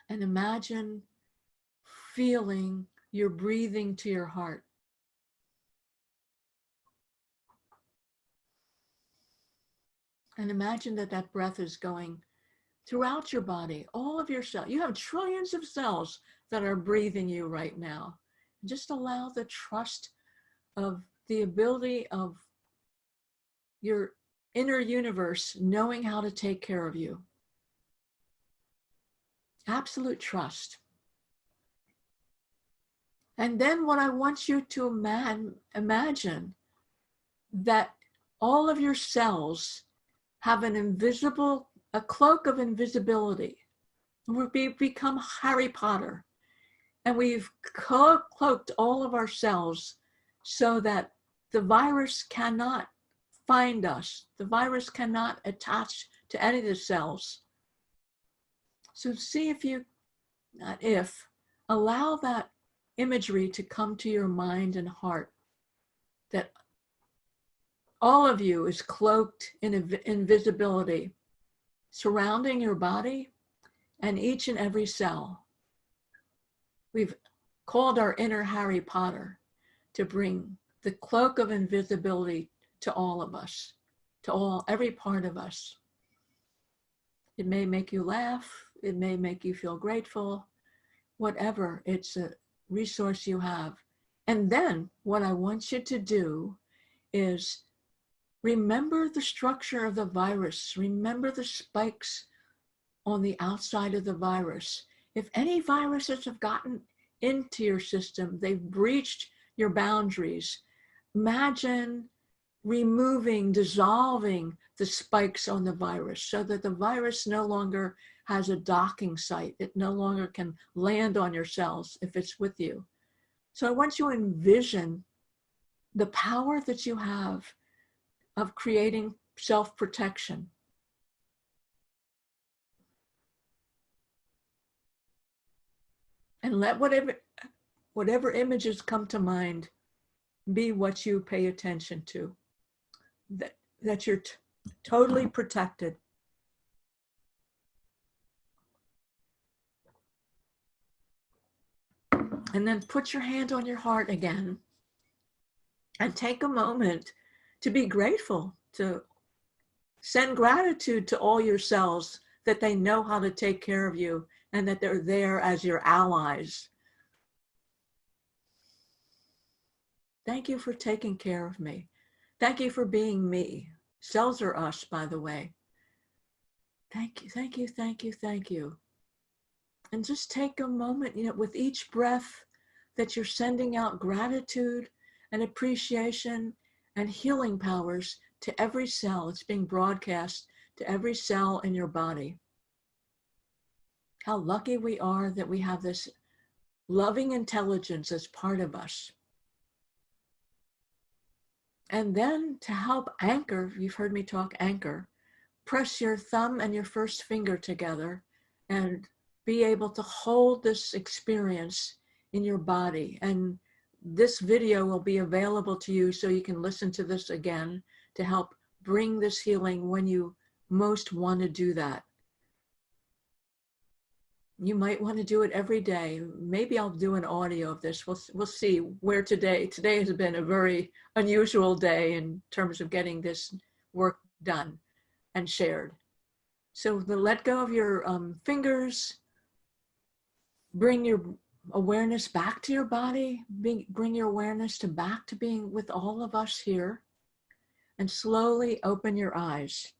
and imagine feeling your breathing to your heart. And imagine that that breath is going throughout your body, all of your cells. You have trillions of cells that are breathing you right now. Just allow the trust of the ability of your inner universe knowing how to take care of you. Absolute trust. And then what I want you to imagine that all of your cells have a cloak of invisibility. We've become Harry Potter, and we've cloaked all of our cells so that the virus cannot find us. The virus cannot attach to any of the cells. So see if you, not if, allow that imagery to come to your mind and heart, that all of you is cloaked in invisibility, surrounding your body and each and every cell. We've called our inner Harry Potter to bring the cloak of invisibility to all of us, to every part of us. It may make you laugh, it may make you feel grateful, whatever, it's a resource you have. And then what I want you to do is remember the structure of the virus. Remember the spikes on the outside of the virus. If any viruses have gotten into your system, they've breached your boundaries. Imagine removing, dissolving the spikes on the virus so that the virus no longer has a docking site. It no longer can land on your cells if it's with you. So I want you to envision the power that you have of creating self-protection. And let whatever images come to mind be what you pay attention to. That you're totally protected. And then put your hand on your heart again and take a moment to be grateful, to send gratitude to all your cells that they know how to take care of you and that they're there as your allies. Thank you for taking care of me. Thank you for being me. Cells are us, by the way. Thank you, thank you, thank you, thank you. And just take a moment, with each breath that you're sending out gratitude and appreciation and healing powers to every cell. It's being broadcast to every cell in your body. How lucky we are that we have this loving intelligence as part of us. And then to help anchor, you've heard me talk anchor, press your thumb and your first finger together and be able to hold this experience in your body. And this video will be available to you so you can listen to this again to help bring this healing when you most want to do that. You might want to do it every day. Maybe I'll do an audio of this. We'll see where today has been a very unusual day in terms of getting this work done and shared. So let go of your fingers, bring your awareness back to your body, bring your awareness back to being with all of us here. and slowly open your eyes.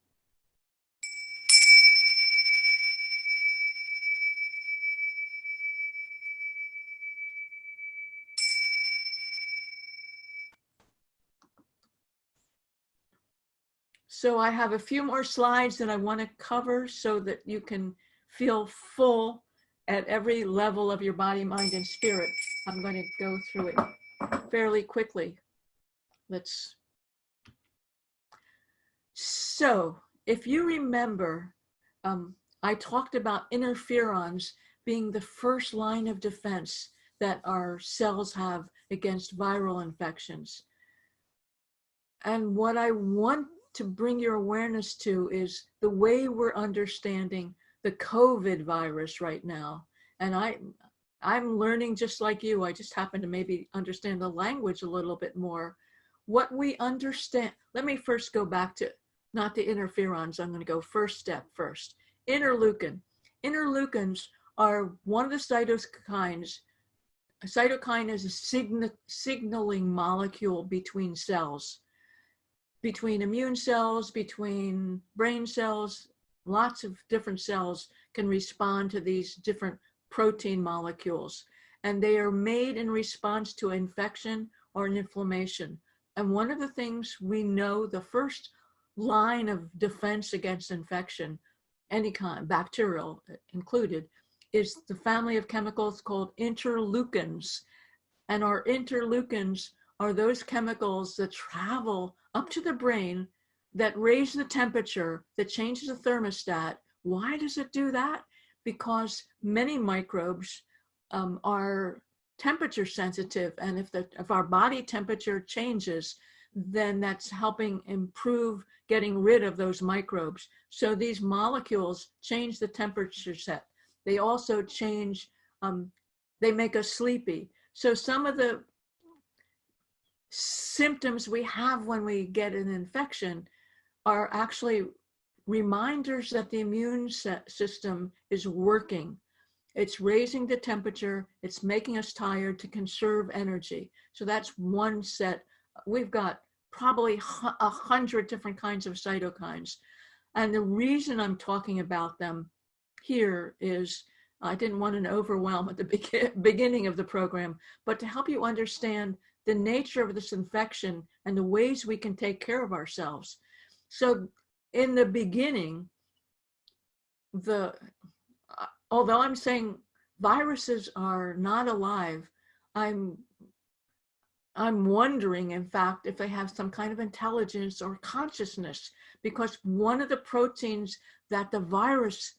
So I have a few more slides that I want to cover so that you can feel full at every level of your body, mind, and spirit. I'm going to go through it fairly quickly. So if you remember, I talked about interferons being the first line of defense that our cells have against viral infections. And what I want to bring your awareness to is the way we're understanding the COVID virus right now. And I'm learning just like you. I just happen to maybe understand the language a little bit more. What we understand, let me first go back to, not the interferons, I'm going to go first step first. Interleukin. Interleukins are one of the cytokines. A cytokine is a signaling molecule between cells, between immune cells, between brain cells. Lots of different cells can respond to these different protein molecules, and they are made in response to infection or an inflammation. And one of the things we know, the first line of defense against infection, any kind, bacterial included, is the family of chemicals called interleukins. And our interleukins are those chemicals that travel up to the brain, that raise the temperature, that changes the thermostat. Why does it do that? Because many microbes are temperature sensitive, and if our body temperature changes, then that's helping improve getting rid of those microbes. So these molecules change the temperature set. They also change, they make us sleepy. So some of the symptoms we have when we get an infection are actually reminders that the immune system is working. It's raising the temperature, it's making us tired to conserve energy. So that's one set. We've got probably 100 different kinds of cytokines. And the reason I'm talking about them here is, I didn't want an overwhelm at the beginning of the program, but to help you understand the nature of this infection and the ways we can take care of ourselves. So in the beginning, although I'm saying viruses are not alive, I'm wondering, in fact, if they have some kind of intelligence or consciousness, because one of the proteins that the virus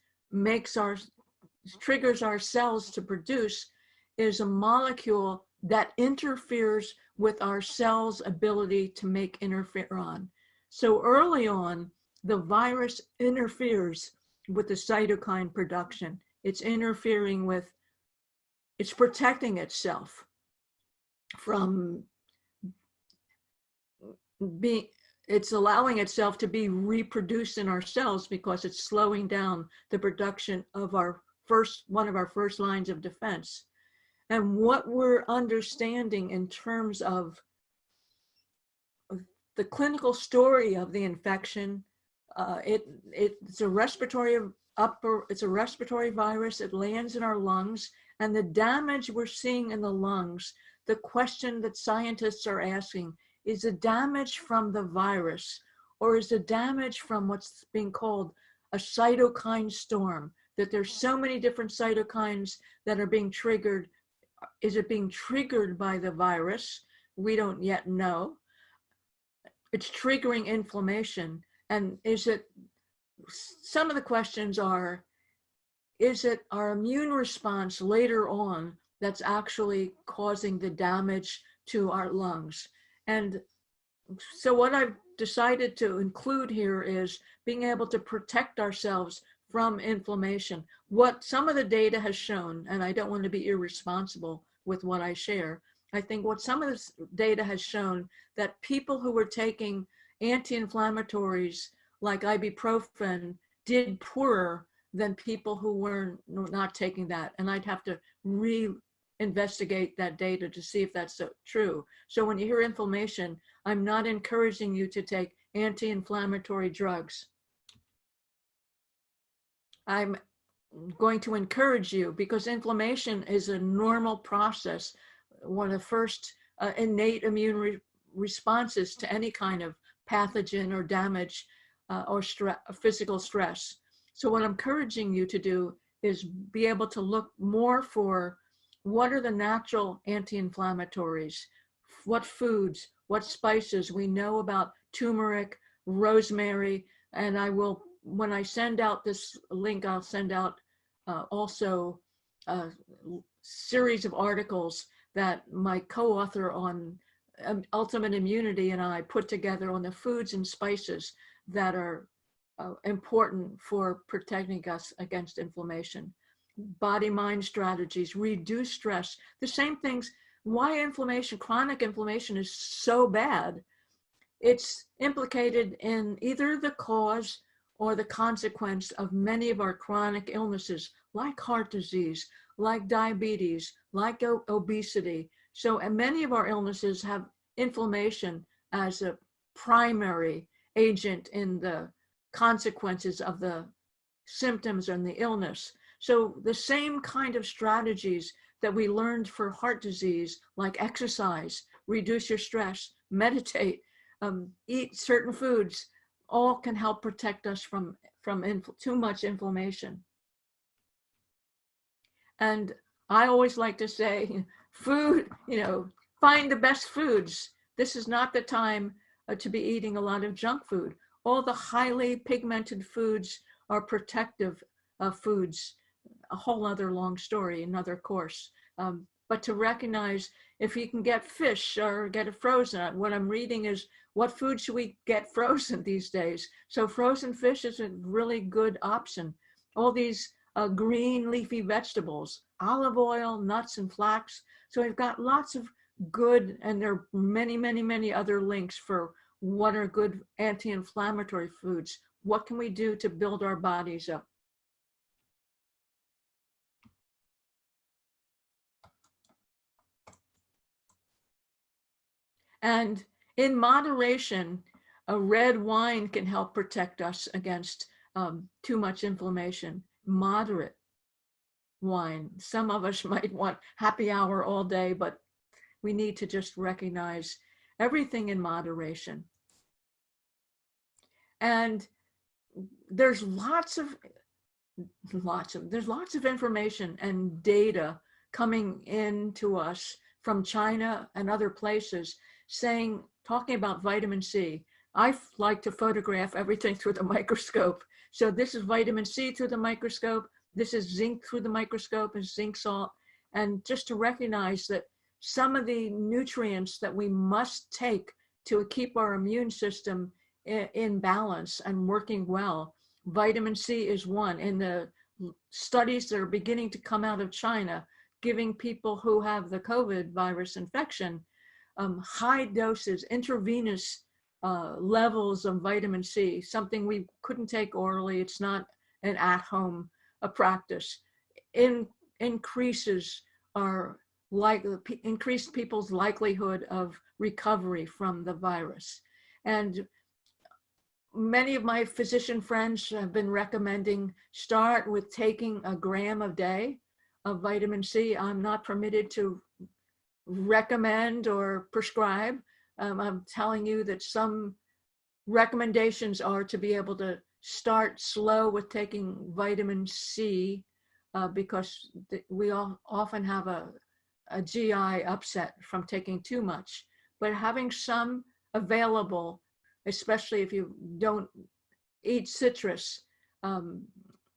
triggers our cells to produce is a molecule that interferes with our cells' ability to make interferon. So early on, the virus interferes with the cytokine production. It's interfering with, it's protecting itself from it's allowing itself to be reproduced in our cells because it's slowing down the production of one of our first lines of defense. And what we're understanding in terms of the clinical story of the infection, it's a respiratory virus. It lands in our lungs, and the damage we're seeing in the lungs, the question that scientists are asking, is the damage from the virus, or is the damage from what's being called a cytokine storm, that there's so many different cytokines that are being triggered? Is it being triggered by the virus? We don't yet know. It's triggering inflammation. And some of the questions are, is it our immune response later on that's actually causing the damage to our lungs? And so what I've decided to include here is being able to protect ourselves from inflammation. What some of the data has shown, and I don't want to be irresponsible with what I share, I think what some of this data has shown, that people who were taking anti-inflammatories like ibuprofen did poorer than people who were not taking that. And I'd have to investigate that data to see if that's true. So when you hear inflammation, I'm not encouraging you to take anti-inflammatory drugs. I'm going to encourage you, because inflammation is a normal process, one of the first innate immune responses to any kind of pathogen or damage or physical stress. So what I'm encouraging you to do is be able to look more for what are the natural anti-inflammatories, what foods, what spices. We know about turmeric, rosemary, and I will, when I send out this link, I'll send out also a series of articles that my co-author on Ultimate Immunity and I put together on the foods and spices that are important for protecting us against inflammation. Body-mind strategies, reduce stress, the same things. Why inflammation, chronic inflammation, is so bad? It's implicated in either the cause or the consequence of many of our chronic illnesses, like heart disease, like diabetes, like obesity. So, and many of our illnesses have inflammation as a primary agent in the consequences of the symptoms and the illness. So the same kind of strategies that we learned for heart disease, like exercise, reduce your stress, meditate, eat certain foods, all can help protect us from too much inflammation. And I always like to say, food, find the best foods. This is not the time to be eating a lot of junk food. All the highly pigmented foods are protective foods. A whole other long story, another course. But to recognize if you can get fish or get it frozen. What I'm reading is, what food should we get frozen these days? So frozen fish is a really good option. All these green leafy vegetables, olive oil, nuts and flax. So we've got lots of good, and there are many, many, many other links for what are good anti-inflammatory foods. What can we do to build our bodies up? And in moderation, a red wine can help protect us against too much inflammation. Moderate wine. Some of us might want happy hour all day, but we need to just recognize everything in moderation. And there's lots of information and data coming into us from China and other places talking about vitamin C. I like to photograph everything through the microscope. So this is vitamin C through the microscope. This is zinc through the microscope, and zinc salt. And just to recognize that some of the nutrients that we must take to keep our immune system in balance and working well, vitamin C is one. In the studies that are beginning to come out of China, giving people who have the COVID virus infection high doses, intravenous levels of vitamin C, something we couldn't take orally. It's not an at-home practice. Increased people's likelihood of recovery from the virus. And many of my physician friends have been recommending start with taking a gram a day of vitamin C. I'm not permitted to recommend or prescribe. I'm telling you that some recommendations are to be able to start slow with taking vitamin C because we all often have a GI upset from taking too much. But having some available, especially if you don't eat citrus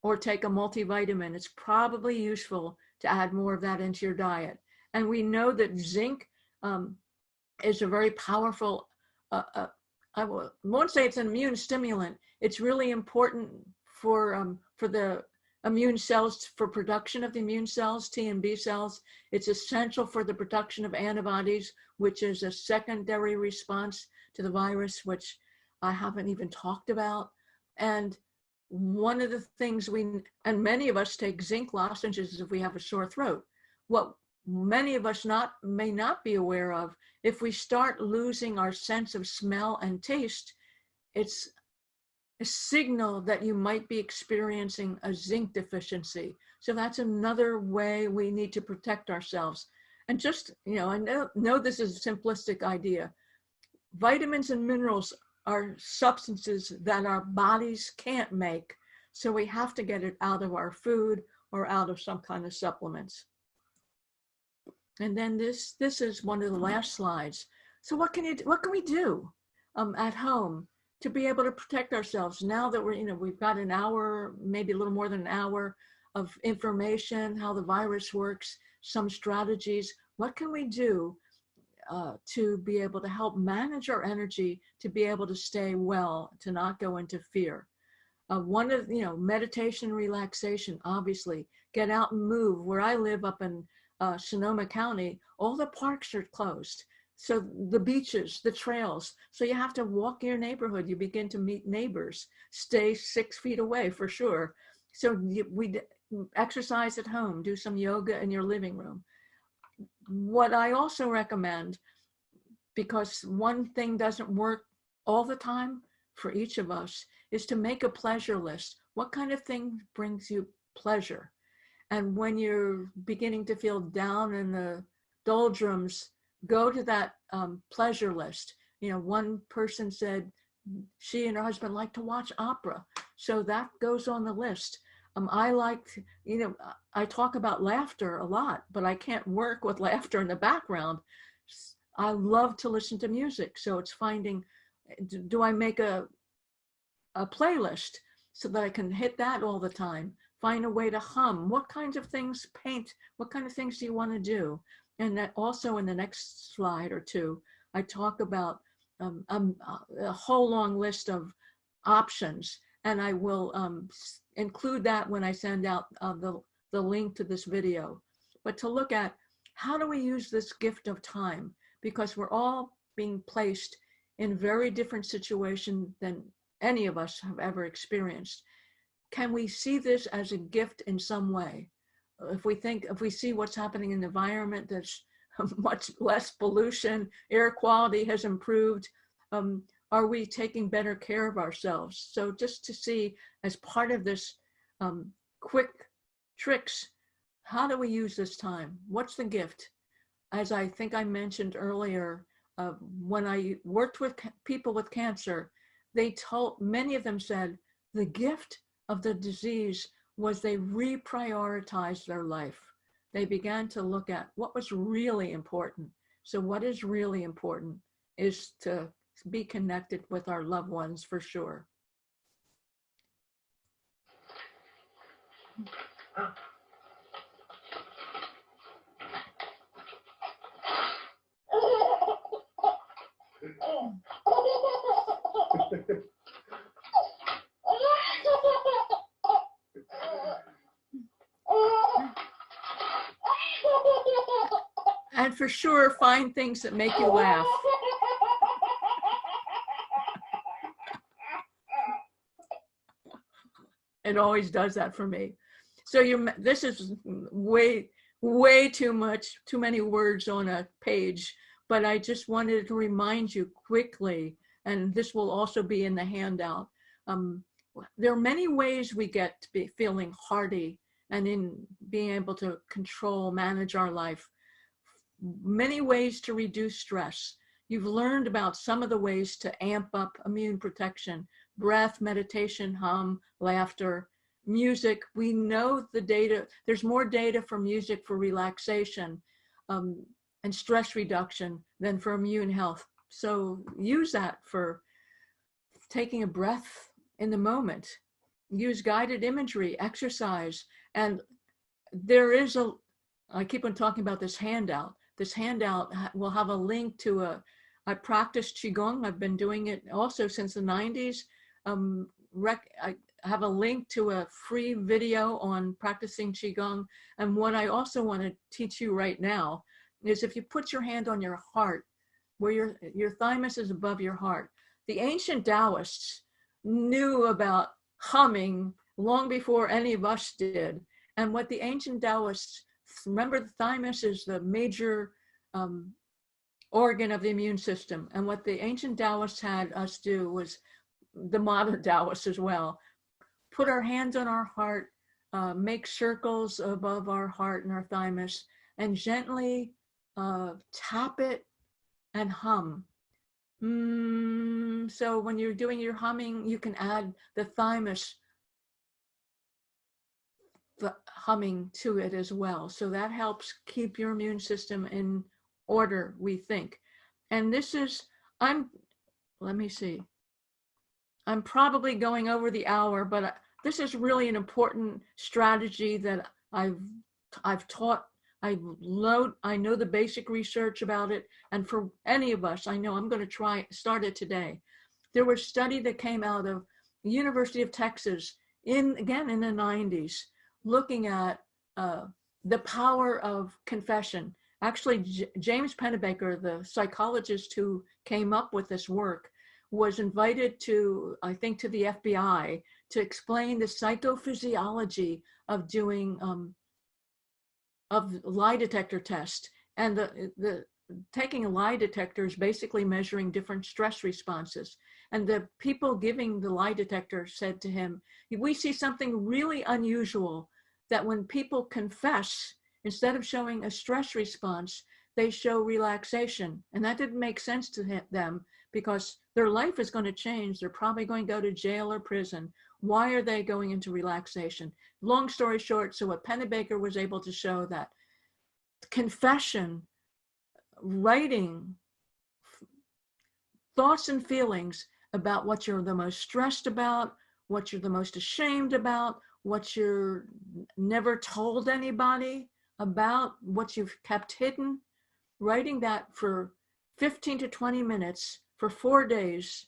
or take a multivitamin, it's probably useful to add more of that into your diet. And we know that zinc is a very powerful, I won't say it's an immune stimulant. It's really important for the immune cells, for production of the immune cells, T and B cells. It's essential for the production of antibodies, which is a secondary response to the virus, which I haven't even talked about. And one of the things and many of us take zinc lozenges if we have a sore throat. What many of us may not be aware of, if we start losing our sense of smell and taste, it's a signal that you might be experiencing a zinc deficiency. So that's another way we need to protect ourselves. And just, I know this is a simplistic idea. Vitamins and minerals are substances that our bodies can't make. So we have to get it out of our food or out of some kind of supplements. And then this is one of the last slides. So what can we do at home to be able to protect ourselves now that we've got an hour, maybe a little more than an hour of information, how the virus works, some strategies. What can we do to be able to help manage our energy, to be able to stay well, to not go into fear? One of, meditation, relaxation, obviously, get out and move. Where I live up in Sonoma County, all the parks are closed. So the beaches, the trails. So you have to walk your neighborhood. You begin to meet neighbors. Stay 6 feet away for sure. So we exercise at home, do some yoga in your living room. What I also recommend, because one thing doesn't work all the time for each of us, is to make a pleasure list. What kind of thing brings you pleasure? And when you're beginning to feel down in the doldrums, go to that pleasure list. One person said she and her husband like to watch opera. So that goes on the list. I talk about laughter a lot, but I can't work with laughter in the background. I love to listen to music. So it's finding, do I make a playlist so that I can hit that all the time? Find a way to hum. What kinds of things paint? What kind of things do you want to do? And that also in the next slide or two, I talk about a whole long list of options, and I will include that when I send out the link to this video. But to look at how do we use this gift of time, because we're all being placed in very different situations than any of us have ever experienced. Can we see this as a gift in some way? If we see what's happening in the environment, there's much less pollution, air quality has improved. Are we taking better care of ourselves? So just to see, as part of this quick tricks, how do we use this time? What's the gift? As I think I mentioned earlier, when I worked with people with cancer, many of them said the gift of the disease was they reprioritized their life. They began to look at what was really important. So what is really important is to be connected with our loved ones, for sure. And for sure, find things that make you laugh. It always does that for me. So this is way too many words on a page, but I just wanted to remind you quickly, and this will also be in the handout. There are many ways we get to be feeling hardy and in being able to manage our life. Many ways to reduce stress. You've learned about some of the ways to amp up immune protection: breath, meditation, hum, laughter, music. We know the data, there's more data for music for relaxation and stress reduction than for immune health. So use that for taking a breath in the moment. Use guided imagery, exercise. And there is I keep on talking about this handout. This handout will have a link to I practice Qigong. I've been doing it also since the 90s. I have a link to a free video on practicing Qigong. And what I also want to teach you right now is, if you put your hand on your heart, where your thymus is above your heart. The ancient Taoists knew about humming long before any of us did. And what the ancient Taoists, remember, the thymus is the major organ of the immune system. And what the ancient Taoists had us do was the modern Taoists as well. Put our hands on our heart, make circles above our heart and our thymus, and gently tap it and hum. So when you're doing your humming, you can add the thymus humming to it as well. So that helps keep your immune system in order, we think. And this is, let me see. I'm probably going over the hour, but this is really an important strategy that I've taught. I know the basic research about it. And for any of us, I know I'm going to start it today. There was a study that came out of the University of Texas again in the 90s, looking at the power of confession. Actually, James Pennebaker, the psychologist who came up with this work, was invited to, I think, to the FBI to explain the psychophysiology of doing of lie detector test. And the taking a lie detector is basically measuring different stress responses. And the people giving the lie detector said to him, we see something really unusual, that when people confess, instead of showing a stress response, they show relaxation. And that didn't make sense to them, because their life is going to change. They're probably going to go to jail or prison. Why are they going into relaxation? Long story short, so what Pennebaker was able to show that confession, writing thoughts and feelings about what you're the most stressed about, what you're the most ashamed about, what you're never told anybody about, what you've kept hidden, writing that for 15 to 20 minutes for 4 days,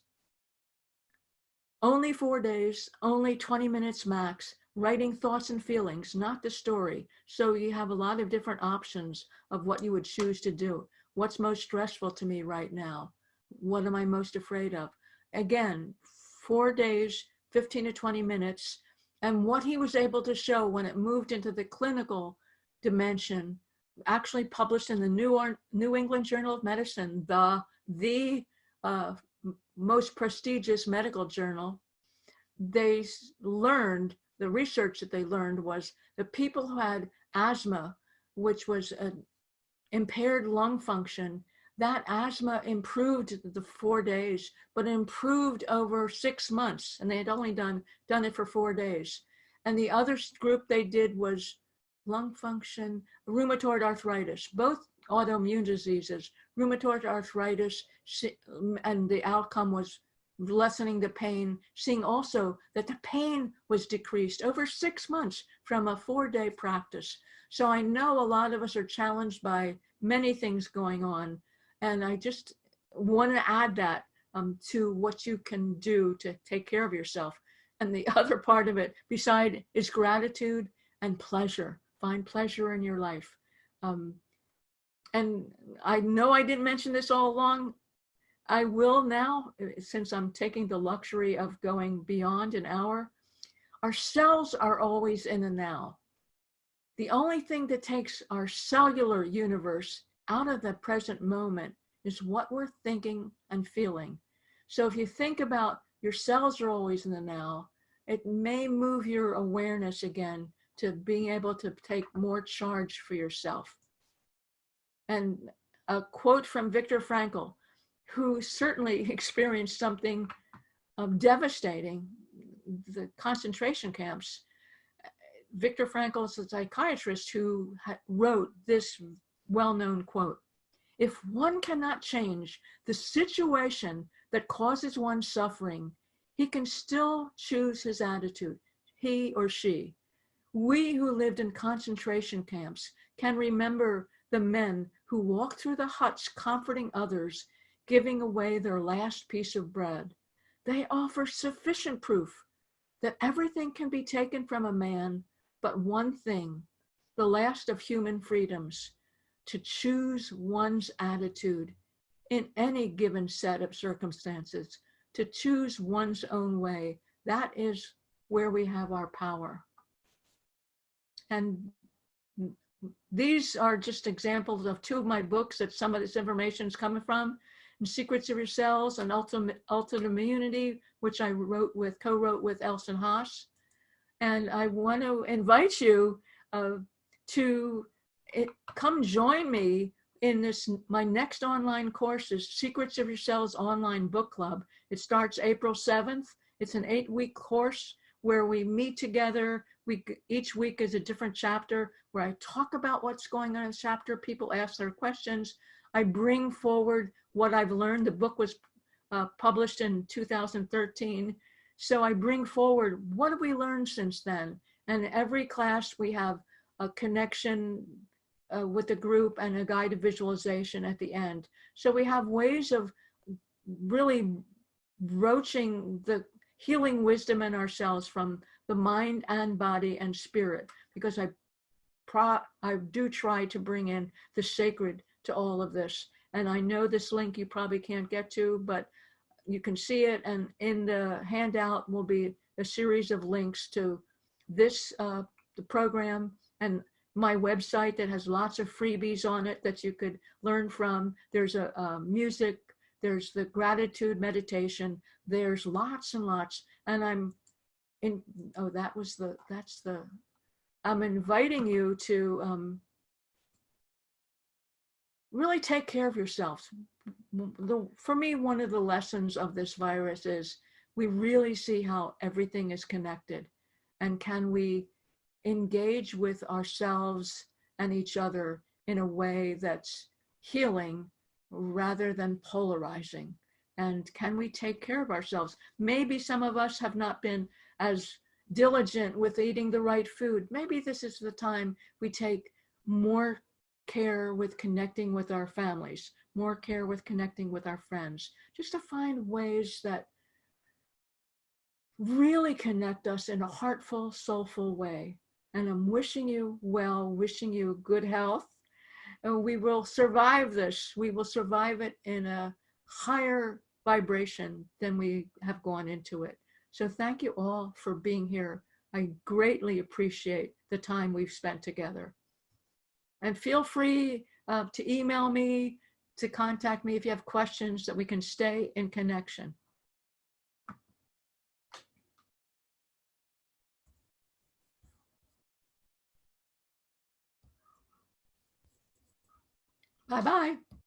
only 4 days, only 20 minutes max, writing thoughts and feelings, not the story. So you have a lot of different options of what you would choose to do. What's most stressful to me right now? What am I most afraid of? Again, 4 days, 15 to 20 minutes. And what he was able to show when it moved into the clinical dimension, actually published in the New England Journal of Medicine, the most prestigious medical journal, they learned, the research that they learned was the people who had asthma, which was an impaired lung function, that asthma improved the 4 days, but improved over 6 months. And they had only done it for 4 days. And the other group they did was lung function, rheumatoid arthritis, both autoimmune diseases, rheumatoid arthritis, and the outcome was lessening the pain, seeing also that the pain was decreased over 6 months from a 4-day practice. So I know a lot of us are challenged by many things going on. And I just want to add that to what you can do to take care of yourself. And the other part of it, beside, is gratitude and pleasure. Find pleasure in your life. And I know I didn't mention this all along. I will now, since I'm taking the luxury of going beyond an hour. Our cells are always in the now. The only thing that takes our cellular universe out of the present moment is what we're thinking and feeling. So if you think about your cells are always in the now, it may move your awareness again to being able to take more charge for yourself. And a quote from Viktor Frankl, who certainly experienced something devastating, the concentration camps. Viktor Frankl is a psychiatrist who wrote this well-known quote: "If one cannot change the situation that causes one suffering, he can still choose his attitude, he or she. We who lived in concentration camps can remember the men who walked through the huts comforting others, giving away their last piece of bread. They offer sufficient proof that everything can be taken from a man but one thing, the last of human freedoms, to choose one's attitude in any given set of circumstances, to choose one's own way. That is where we have our power." And these are just examples of two of my books that some of this information is coming from. and Secrets of Your Cells and Ultimate Immunity, which I co-wrote with Elson Haas. And I want to invite you to come join me in this. My next online course is Secrets of Your Cells Online Book Club. It starts April 7th. It's an 8-week course where we meet together. Each week is a different chapter where I talk about what's going on in the chapter. People ask their questions. I bring forward what I've learned. The book was published in 2013. So I bring forward, what have we learned since then? And every class we have a connection with the group and a guided visualization at the end. So we have ways of really broaching the healing wisdom in ourselves from the mind and body and spirit, because I do try to bring in the sacred to all of this. And I know this link you probably can't get to, but you can see it, and in the handout will be a series of links to this, the program, and my website that has lots of freebies on it that you could learn from. There's a music, there's the gratitude meditation, there's lots and lots. And I'm inviting you to really take care of yourselves. For me, one of the lessons of this virus is we really see how everything is connected, and can we engage with ourselves and each other in a way that's healing rather than polarizing? And can we take care of ourselves? Maybe some of us have not been as diligent with eating the right food. Maybe this is the time we take more care with connecting with our families, more care with connecting with our friends, just to find ways that really connect us in a heartful, soulful way. And I'm wishing you well, wishing you good health. And we will survive this. We will survive it in a higher vibration than we have gone into it. So thank you all for being here. I greatly appreciate the time we've spent together. And feel free to email me, to contact me if you have questions, that we can stay in connection. Bye-bye.